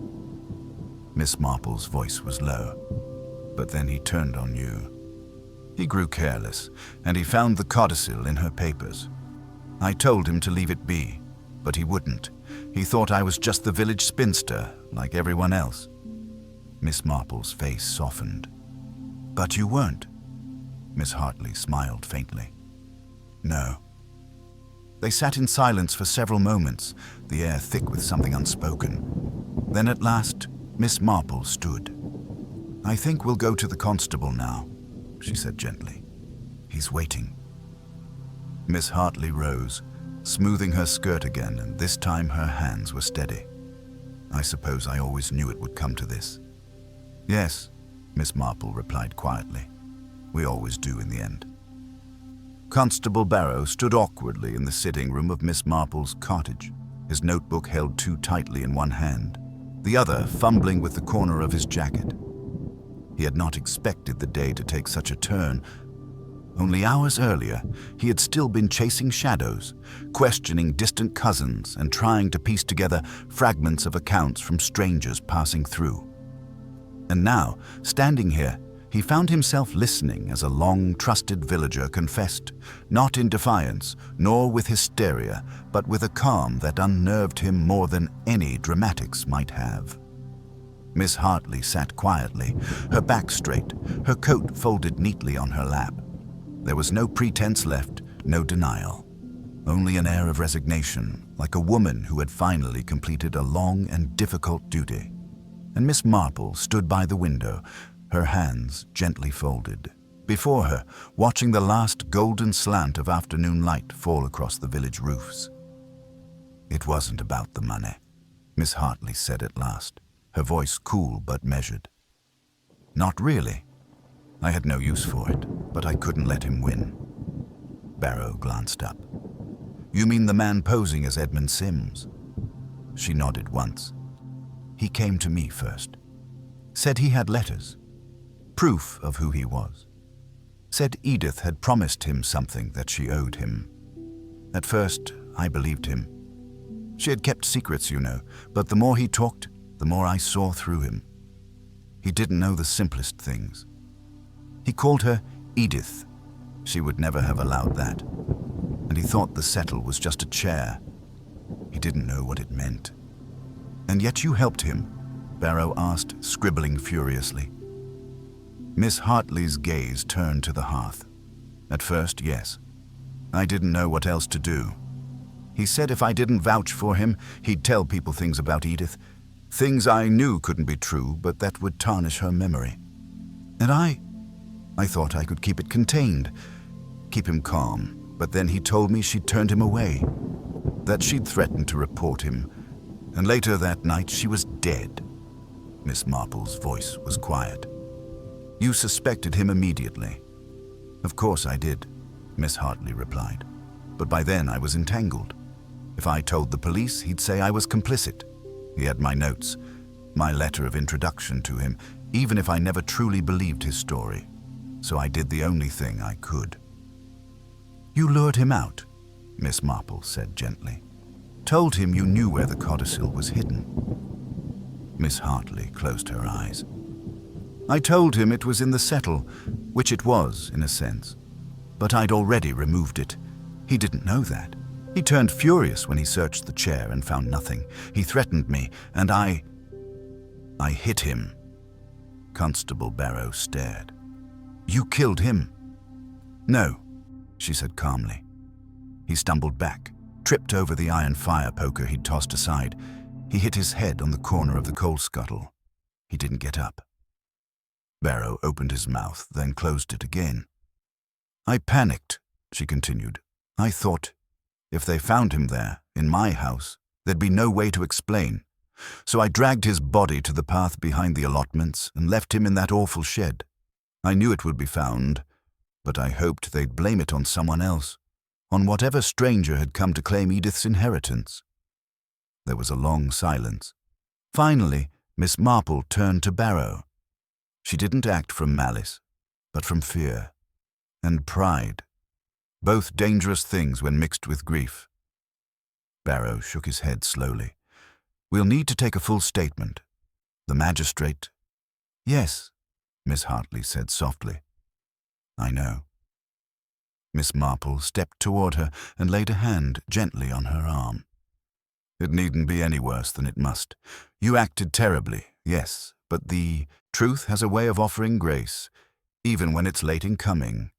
Miss Marple's voice was low, but then he turned on you. He grew careless, and he found the codicil in her papers. I told him to leave it be, but he wouldn't. He thought I was just the village spinster, like everyone else. Miss Marple's face softened. "But you weren't." Miss Hartley smiled faintly. "No." They sat in silence for several moments, the air thick with something unspoken. Then at last, Miss Marple stood. "I think we'll go to the constable now," she said gently. "He's waiting." Miss Hartley rose, smoothing her skirt again, and this time her hands were steady. "I suppose I always knew it would come to this." "Yes," Miss Marple replied quietly. "We always do in the end." Constable Barrow stood awkwardly in the sitting room of Miss Marple's cottage, his notebook held too tightly in one hand, the other fumbling with the corner of his jacket. He had not expected the day to take such a turn. Only hours earlier, he had still been chasing shadows, questioning distant cousins and trying to piece together fragments of accounts from strangers passing through. And now, standing here, he found himself listening as a long-trusted villager confessed, not in defiance, nor with hysteria, but with a calm that unnerved him more than any dramatics might have. Miss Hartley sat quietly, her back straight, her coat folded neatly on her lap. There was no pretense left, no denial. Only an air of resignation, like a woman who had finally completed a long and difficult duty. And Miss Marple stood by the window, her hands gently folded, before her, watching the last golden slant of afternoon light fall across the village roofs. "It wasn't about the money," Miss Hartley said at last, her voice cool but measured. "Not really. I had no use for it, but I couldn't let him win." Barrow glanced up. "You mean the man posing as Edmund Sims?" She nodded once. "He came to me first. Said he had letters. Proof of who he was. Said Edith had promised him something that she owed him. At first, I believed him. She had kept secrets, you know, but the more he talked, the more I saw through him. He didn't know the simplest things. He called her Edith. She would never have allowed that. And he thought the settle was just a chair. He didn't know what it meant. And yet you helped him?" Barrow asked, scribbling furiously. Miss Hartley's gaze turned to the hearth. "At first, yes. I didn't know what else to do. He said if I didn't vouch for him, he'd tell people things about Edith. Things I knew couldn't be true, but that would tarnish her memory. And I thought I could keep it contained, keep him calm, but then he told me she'd turned him away, that she'd threatened to report him, and later that night she was dead." Miss Marple's voice was quiet. "You suspected him immediately." "Of course I did," Miss Hartley replied. "But by then I was entangled. If I told the police, he'd say I was complicit. He had my notes, my letter of introduction to him, even if I never truly believed his story. So I did the only thing I could." "You lured him out," Miss Marple said gently. "Told him you knew where the codicil was hidden." Miss Hartley closed her eyes. "I told him it was in the settle, which it was, in a sense. But I'd already removed it. He didn't know that. He turned furious when he searched the chair and found nothing. He threatened me, and I hit him." Constable Barrow stared. "You killed him?" "No," she said calmly. He stumbled back, tripped over the iron fire poker he'd tossed aside. He hit his head on the corner of the coal scuttle. He didn't get up. Barrow opened his mouth, then closed it again. "I panicked," she continued. "I thought, if they found him there, in my house, there'd be no way to explain. So I dragged his body to the path behind the allotments and left him in that awful shed. I knew it would be found, but I hoped they'd blame it on someone else, on whatever stranger had come to claim Edith's inheritance." There was a long silence. Finally, Miss Marple turned to Barrow. She didn't act from malice, but from fear and pride, both dangerous things when mixed with grief. Barrow shook his head slowly. "We'll need to take a full statement. The magistrate—" "Yes," Miss Hartley said softly. "I know." Miss Marple stepped toward her and laid a hand gently on her arm. "It needn't be any worse than it must. You acted terribly, yes, but the truth has a way of offering grace, even when it's late in coming.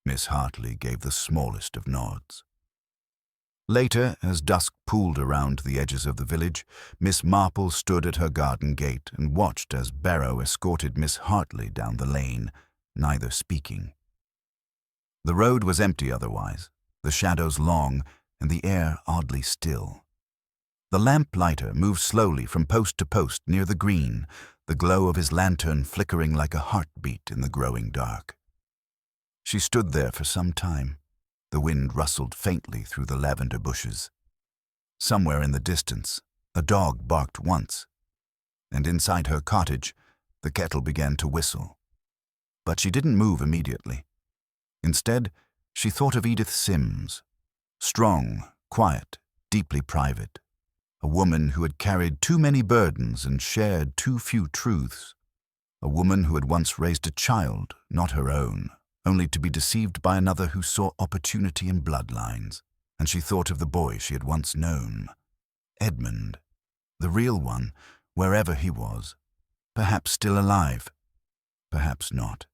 Miss Hartley gave the smallest of nods. Later, as dusk pooled around the edges of the village, Miss Marple stood at her garden gate and watched as Barrow escorted Miss Hartley down the lane, neither speaking. The road was empty otherwise, the shadows long, and the air oddly still. The lamplighter moved slowly from post to post near the green, the glow of his lantern flickering like a heartbeat in the growing dark. She stood there for some time. The wind rustled faintly through the lavender bushes. Somewhere in the distance, a dog barked once, and inside her cottage, the kettle began to whistle. But she didn't move immediately. Instead, she thought of Edith Sims, strong, quiet, deeply private, a woman who had carried too many burdens and shared too few truths, a woman who had once raised a child, not her own, only to be deceived by another who saw opportunity in bloodlines. And she thought of the boy she had once known, Edmund, the real one, wherever he was, perhaps still alive, perhaps not.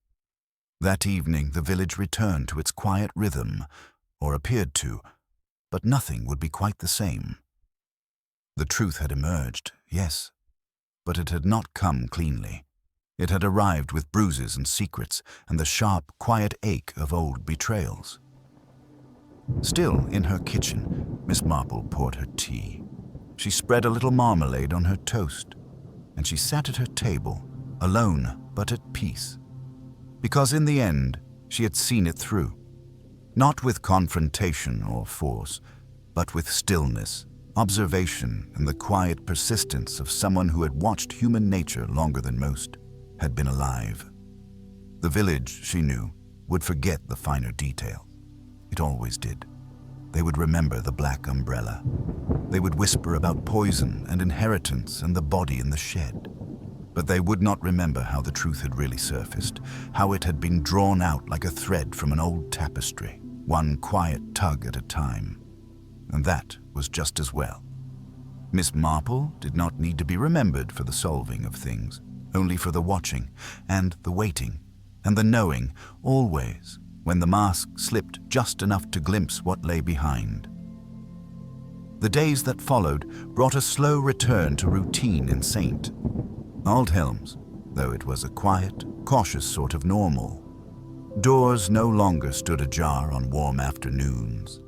That evening the village returned to its quiet rhythm, or appeared to, but nothing would be quite the same. The truth had emerged, yes, but it had not come cleanly. It had arrived with bruises and secrets and the sharp, quiet ache of old betrayals. Still, in her kitchen, Miss Marple poured her tea. She spread a little marmalade on her toast, and she sat at her table, alone but at peace. Because in the end, she had seen it through. Not with confrontation or force, but with stillness, observation, and the quiet persistence of someone who had watched human nature longer than most, had been alive. The village, she knew, would forget the finer details. It always did. They would remember the black umbrella. They would whisper about poison and inheritance and the body in the shed. But they would not remember how the truth had really surfaced, how it had been drawn out like a thread from an old tapestry, one quiet tug at a time. And that was just as well. Miss Marple did not need to be remembered for the solving of things, only for the watching, and the waiting, and the knowing, always, when the mask slipped just enough to glimpse what lay behind. The days that followed brought a slow return to routine in St. Aldhelm's, though it was a quiet, cautious sort of normal. Doors no longer stood ajar on warm afternoons.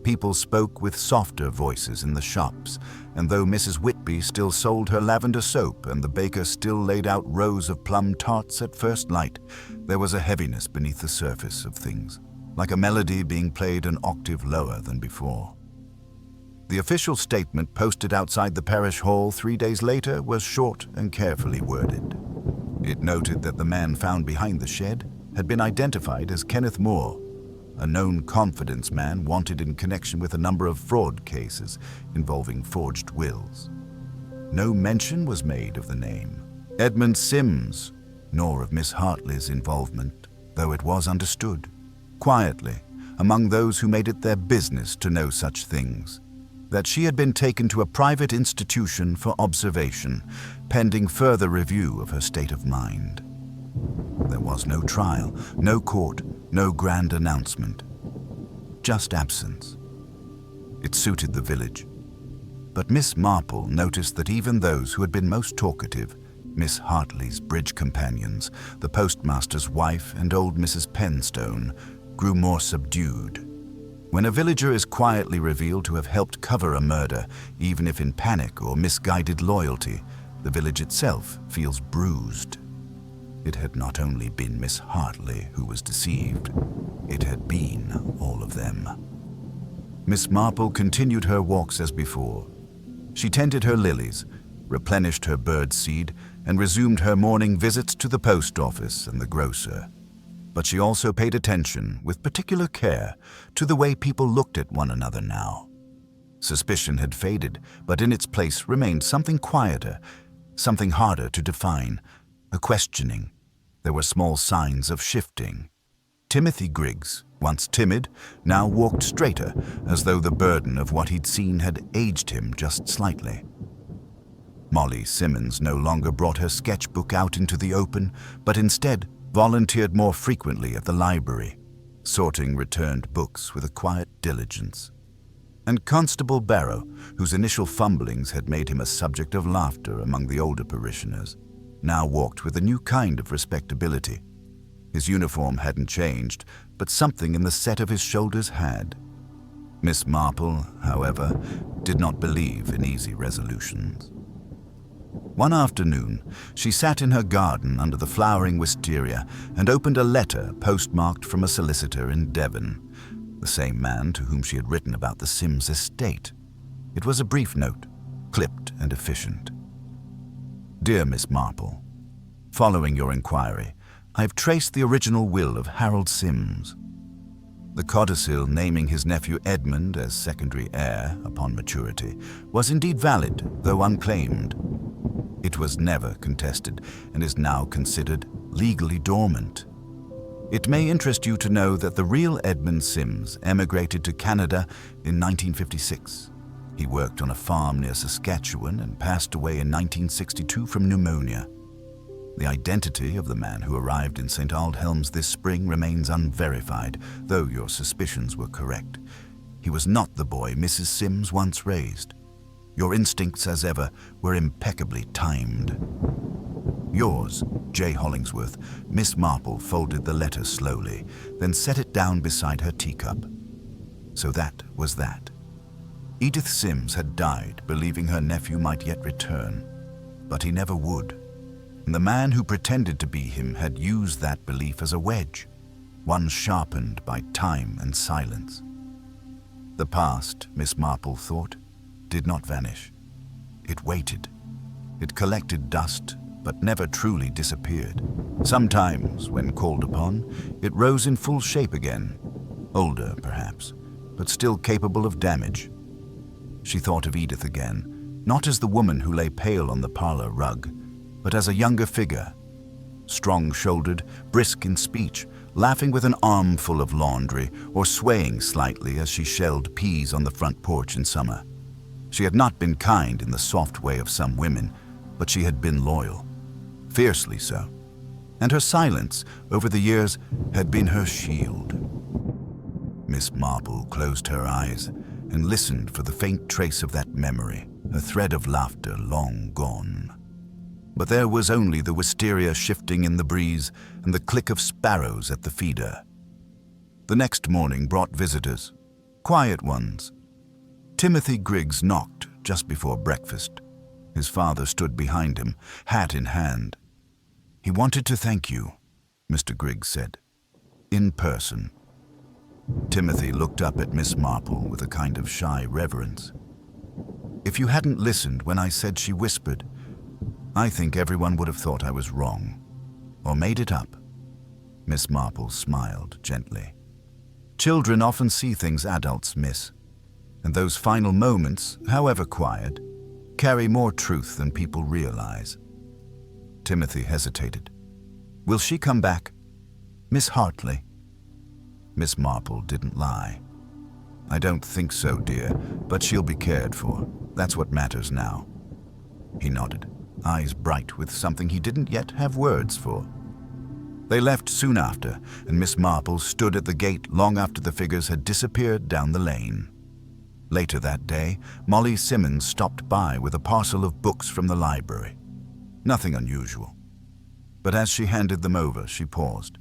People spoke with softer voices in the shops, and though Mrs. Whitby still sold her lavender soap and the baker still laid out rows of plum tarts at first light, there was a heaviness beneath the surface of things, like a melody being played an octave lower than before. The official statement posted outside the parish hall 3 days later was short and carefully worded. It noted that the man found behind the shed had been identified as Kenneth Moore, a known confidence man wanted in connection with a number of fraud cases involving forged wills. No mention was made of the name Edmund Sims, nor of Miss Hartley's involvement, though it was understood, quietly, among those who made it their business to know such things, that she had been taken to a private institution for observation, pending further review of her state of mind. There was no trial, no court, no grand announcement. Just absence. It suited the village. But Miss Marple noticed that even those who had been most talkative, Miss Hartley's bridge companions, the postmaster's wife, and old Mrs. Penstone, grew more subdued. When a villager is quietly revealed to have helped cover a murder, even if in panic or misguided loyalty, the village itself feels bruised. It had not only been Miss Hartley who was deceived, it had been all of them. Miss Marple continued her walks as before. She tended her lilies, replenished her bird seed, and resumed her morning visits to the post office and the grocer. But she also paid attention, with particular care, to the way people looked at one another now. Suspicion had faded, but in its place remained something quieter, something harder to define, a questioning. There were small signs of shifting. Timothy Griggs, once timid, now walked straighter, as though the burden of what he'd seen had aged him just slightly. Molly Simmons no longer brought her sketchbook out into the open, but instead volunteered more frequently at the library, sorting returned books with a quiet diligence. And Constable Barrow, whose initial fumblings had made him a subject of laughter among the older parishioners, now walked with a new kind of respectability. His uniform hadn't changed, but something in the set of his shoulders had. Miss Marple, however, did not believe in easy resolutions. One afternoon, she sat in her garden under the flowering wisteria and opened a letter postmarked from a solicitor in Devon, the same man to whom she had written about the Sims estate. It was a brief note, clipped and efficient. Dear Miss Marple, following your inquiry, I have traced the original will of Harold Sims. The codicil naming his nephew Edmund as secondary heir upon maturity was indeed valid, though unclaimed. It was never contested and is now considered legally dormant. It may interest you to know that the real Edmund Sims emigrated to Canada in 1956. He worked on a farm near Saskatchewan and passed away in 1962 from pneumonia. The identity of the man who arrived in St. Aldhelms this spring remains unverified, though your suspicions were correct. He was not the boy Mrs. Sims once raised. Your instincts, as ever, were impeccably timed. Yours, J. Hollingsworth. Miss Marple folded the letter slowly, then set it down beside her teacup. So that was that. Edith Sims had died, believing her nephew might yet return, but he never would. And the man who pretended to be him had used that belief as a wedge, one sharpened by time and silence. The past, Miss Marple thought, did not vanish. It waited. It collected dust, but never truly disappeared. Sometimes, when called upon, it rose in full shape again, older perhaps, but still capable of damage. She thought of Edith again, not as the woman who lay pale on the parlor rug, but as a younger figure, strong-shouldered, brisk in speech, laughing with an armful of laundry, or swaying slightly as she shelled peas on the front porch in summer. She had not been kind in the soft way of some women, but she had been loyal, fiercely so. And her silence over the years had been her shield. Miss Marple closed her eyes and listened for the faint trace of that memory, a thread of laughter long gone. But there was only the wisteria shifting in the breeze and the click of sparrows at the feeder. The next morning brought visitors, quiet ones. Timothy Griggs knocked just before breakfast. His father stood behind him, hat in hand. "He wanted to thank you," Mr. Griggs said, "in person." Timothy looked up at Miss Marple with a kind of shy reverence. "If you hadn't listened when I said," she whispered, "I think everyone would have thought I was wrong, or made it up." Miss Marple smiled gently. "Children often see things adults miss, and those final moments, however quiet, carry more truth than people realize." Timothy hesitated. "Will she come back? Miss Hartley?" Miss Marple didn't lie. "I don't think so, dear, but she'll be cared for. That's what matters now." He nodded, eyes bright with something he didn't yet have words for. They left soon after, and Miss Marple stood at the gate long after the figures had disappeared down the lane. Later that day, Molly Simmons stopped by with a parcel of books from the library. Nothing unusual. But as she handed them over, she paused.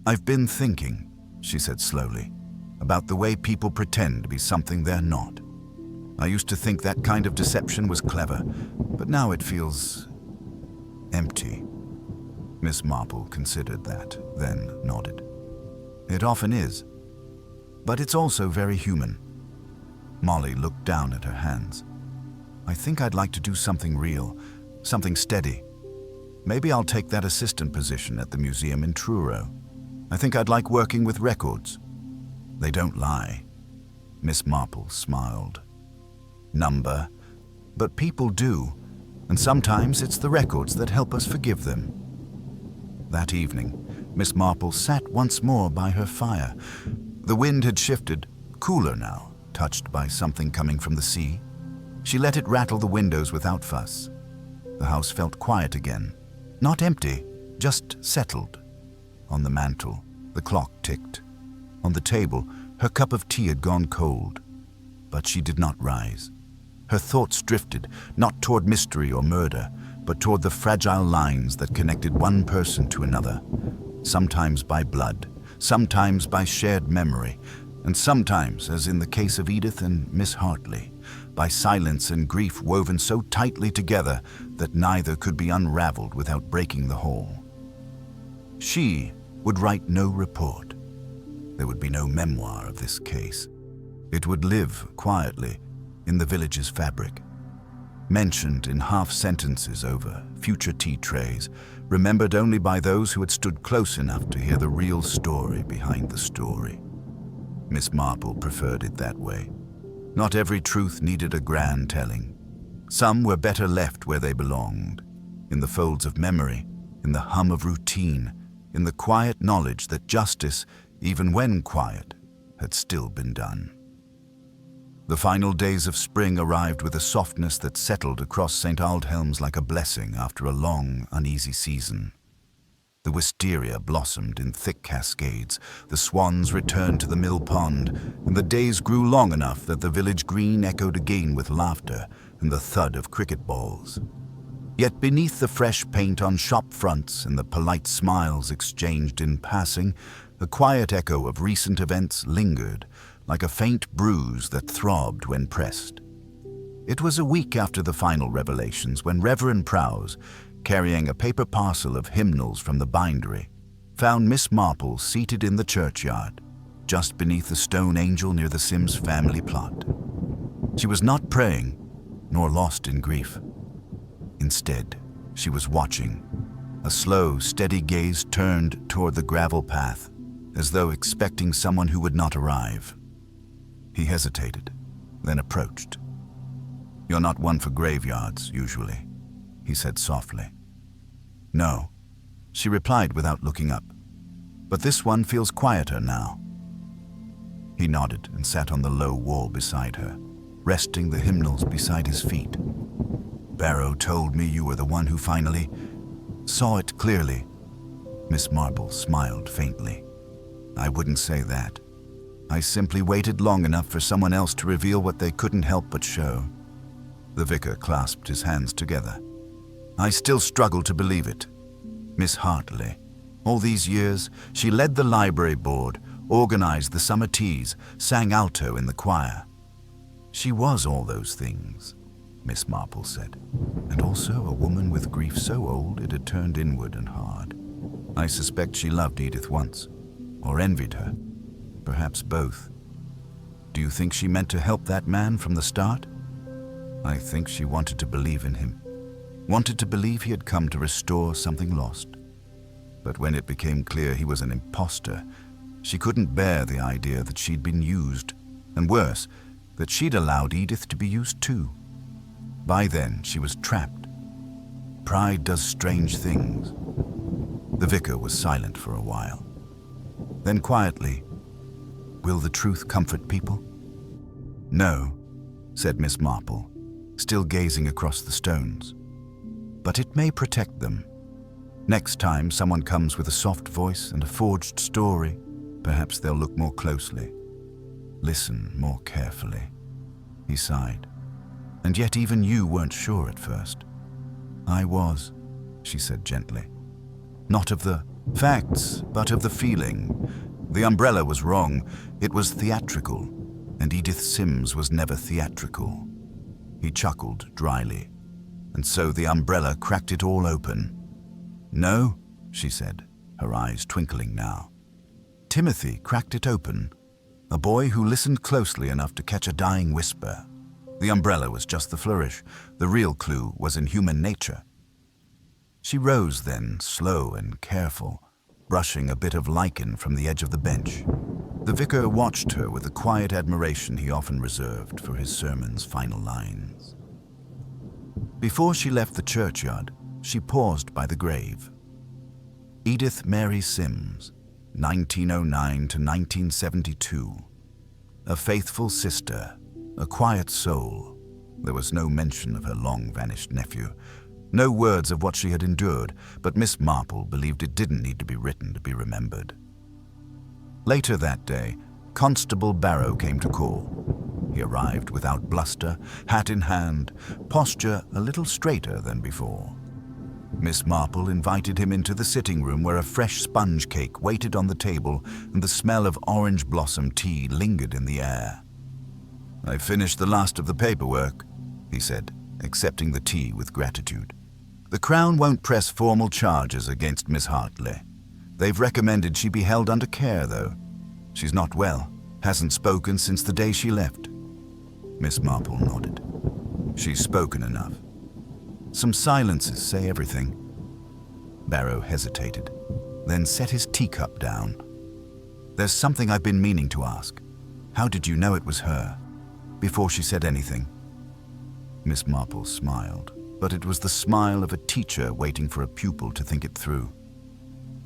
"I've been thinking," she said slowly, "about the way people pretend to be something they're not. I used to think that kind of deception was clever, but now it feels empty." Miss Marple considered that, then nodded. "It often is, but it's also very human." Molly looked down at her hands. "I think I'd like to do something real, something steady. Maybe I'll take that assistant position at the museum in Truro. I think I'd like working with records. They don't lie." Miss Marple smiled. "Number, but people do, and sometimes it's the records that help us forgive them." That evening, Miss Marple sat once more by her fire. The wind had shifted, cooler now, touched by something coming from the sea. She let it rattle the windows without fuss, The house felt quiet again. Not empty, just settled. On the mantel, the clock ticked. On the table, her cup of tea had gone cold. But she did not rise. Her thoughts drifted, not toward mystery or murder, but toward the fragile lines that connected one person to another, sometimes by blood, sometimes by shared memory, and sometimes, as in the case of Edith and Miss Hartley, by silence and grief woven so tightly together that neither could be unraveled without breaking the whole. She would write no report. There would be no memoir of this case. It would live quietly in the village's fabric, mentioned in half sentences over future tea trays, remembered only by those who had stood close enough to hear the real story behind the story. Miss Marple preferred it that way. Not every truth needed a grand telling. Some were better left where they belonged, in the folds of memory, in the hum of routine, in the quiet knowledge that justice, even when quiet, had still been done. The final days of spring arrived with a softness that settled across St. Aldhelm's like a blessing after a long, uneasy season. The wisteria blossomed in thick cascades, the swans returned to the mill pond, and the days grew long enough that the village green echoed again with laughter and the thud of cricket balls. Yet beneath the fresh paint on shop fronts and the polite smiles exchanged in passing, a quiet echo of recent events lingered, like a faint bruise that throbbed when pressed. It was a week after the final revelations when Reverend Prowse, carrying a paper parcel of hymnals from the bindery, found Miss Marple seated in the churchyard, just beneath the stone angel near the Sims family plot. She was not praying, nor lost in grief. Instead, she was watching, a slow, steady gaze turned toward the gravel path, as though expecting someone who would not arrive. He hesitated, then approached. "You're not one for graveyards, usually," he said softly. "No," she replied without looking up, "but this one feels quieter now." He nodded and sat on the low wall beside her, resting the hymnals beside his feet. "Barrow told me you were the one who finally saw it clearly." Miss Marple smiled faintly. "I wouldn't say that. I simply waited long enough for someone else to reveal what they couldn't help but show." The vicar clasped his hands together. "I still struggle to believe it. Miss Hartley. All these years, she led the library board, organized the summer teas, sang alto in the choir. She was all those things," Miss Marple said, "and also a woman with grief so old it had turned inward and hard. I suspect she loved Edith once, or envied her, perhaps both. Do you think she meant to help that man from the start? I think she wanted to believe in him, wanted to believe he had come to restore something lost. But when it became clear he was an imposter, she couldn't bear the idea that she'd been used, and worse, that she'd allowed Edith to be used too. By then, she was trapped. Pride does strange things." The vicar was silent for a while. Then quietly, "Will the truth comfort people?" "No," said Miss Marple, still gazing across the stones. "But it may protect them. Next time someone comes with a soft voice and a forged story, perhaps they'll look more closely, listen more carefully." He sighed. "And yet even you weren't sure at first." "I was," she said gently. "Not of the facts, but of the feeling. The umbrella was wrong. It was theatrical, and Edith Sims was never theatrical." He chuckled dryly. "And so the umbrella cracked it all open." "No," she said, her eyes twinkling now. "Timothy cracked it open, a boy who listened closely enough to catch a dying whisper. The umbrella was just the flourish. The real clue was in human nature." She rose then, slow and careful, brushing a bit of lichen from the edge of the bench. The vicar watched her with the quiet admiration he often reserved for his sermon's final lines. Before she left the churchyard, she paused by the grave. Edith Mary Sims, 1909 to 1972. A faithful sister, a quiet soul. There was no mention of her long-vanished nephew, No words of what she had endured, but Miss Marple believed it didn't need to be written to be remembered. Later that day, Constable Barrow came to call. He arrived without bluster, hat in hand, posture a little straighter than before. Miss Marple invited him into the sitting room where a fresh sponge cake waited on the table and the smell of orange blossom tea lingered in the air. "I finished the last of the paperwork," he said, accepting the tea with gratitude. "The Crown won't press formal charges against Miss Hartley. They've recommended she be held under care, though. She's not well, hasn't spoken since the day she left." Miss Marple nodded. "She's spoken enough. Some silences say everything." Barrow hesitated, then set his teacup down. "There's something I've been meaning to ask. How did you know it was her, before she said anything?" Miss Marple smiled, but it was the smile of a teacher waiting for a pupil to think it through.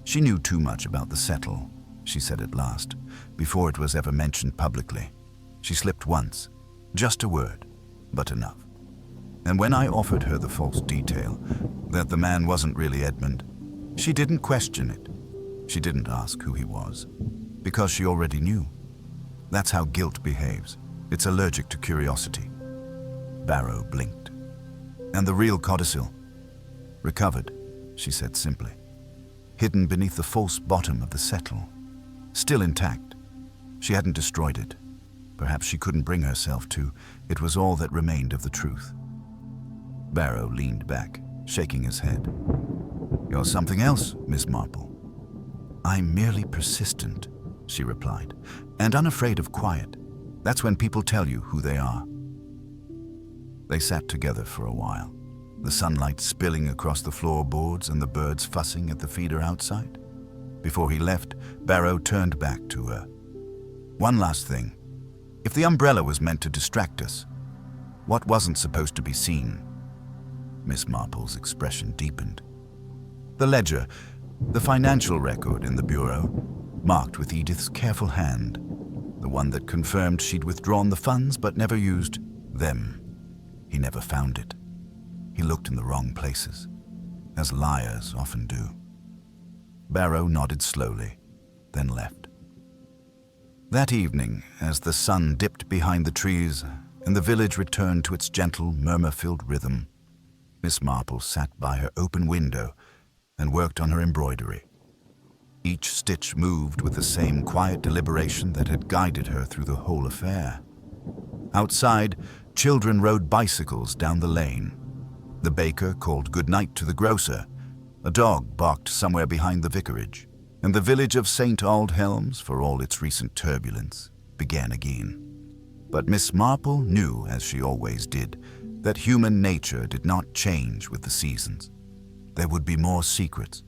"She knew too much about the settle," she said at last, "before it was ever mentioned publicly. She slipped once, just a word, but enough. And when I offered her the false detail, that the man wasn't really Edmund, she didn't question it. She didn't ask who he was, because she already knew. That's how guilt behaves. It's allergic to curiosity." Barrow blinked. "And the real codicil?" "Recovered," she said simply. "Hidden beneath the false bottom of the settle. Still intact. She hadn't destroyed it. Perhaps she couldn't bring herself to. It was all that remained of the truth." Barrow leaned back, shaking his head. "You're something else, Miss Marple." "I'm merely persistent," she replied, "and unafraid of quiet. That's when people tell you who they are." They sat together for a while, the sunlight spilling across the floorboards and the birds fussing at the feeder outside. Before he left, Barrow turned back to her. "One last thing. If the umbrella was meant to distract us, what wasn't supposed to be seen?" Miss Marple's expression deepened. "The ledger, the financial record in the bureau, marked with Edith's careful hand, the one that confirmed she'd withdrawn the funds but never used them. He never found it. He looked in the wrong places, as liars often do." Barrow nodded slowly, then left. That evening, as the sun dipped behind the trees and the village returned to its gentle, murmur-filled rhythm, Miss Marple sat by her open window and worked on her embroidery. Each stitch moved with the same quiet deliberation that had guided her through the whole affair. Outside, children rode bicycles down the lane. The baker called goodnight to the grocer. A dog barked somewhere behind the vicarage, and the village of St. Aldhelms, for all its recent turbulence, began again. But Miss Marple knew, as she always did, that human nature did not change with the seasons. There would be more secrets,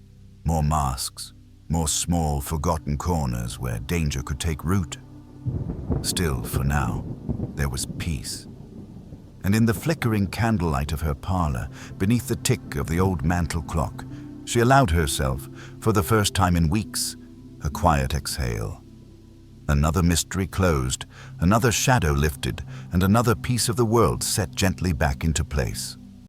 more masks, more small, forgotten corners where danger could take root. Still, for now, there was peace. And in the flickering candlelight of her parlor, beneath the tick of the old mantel clock, she allowed herself, for the first time in weeks, a quiet exhale. Another mystery closed, another shadow lifted, and another piece of the world set gently back into place.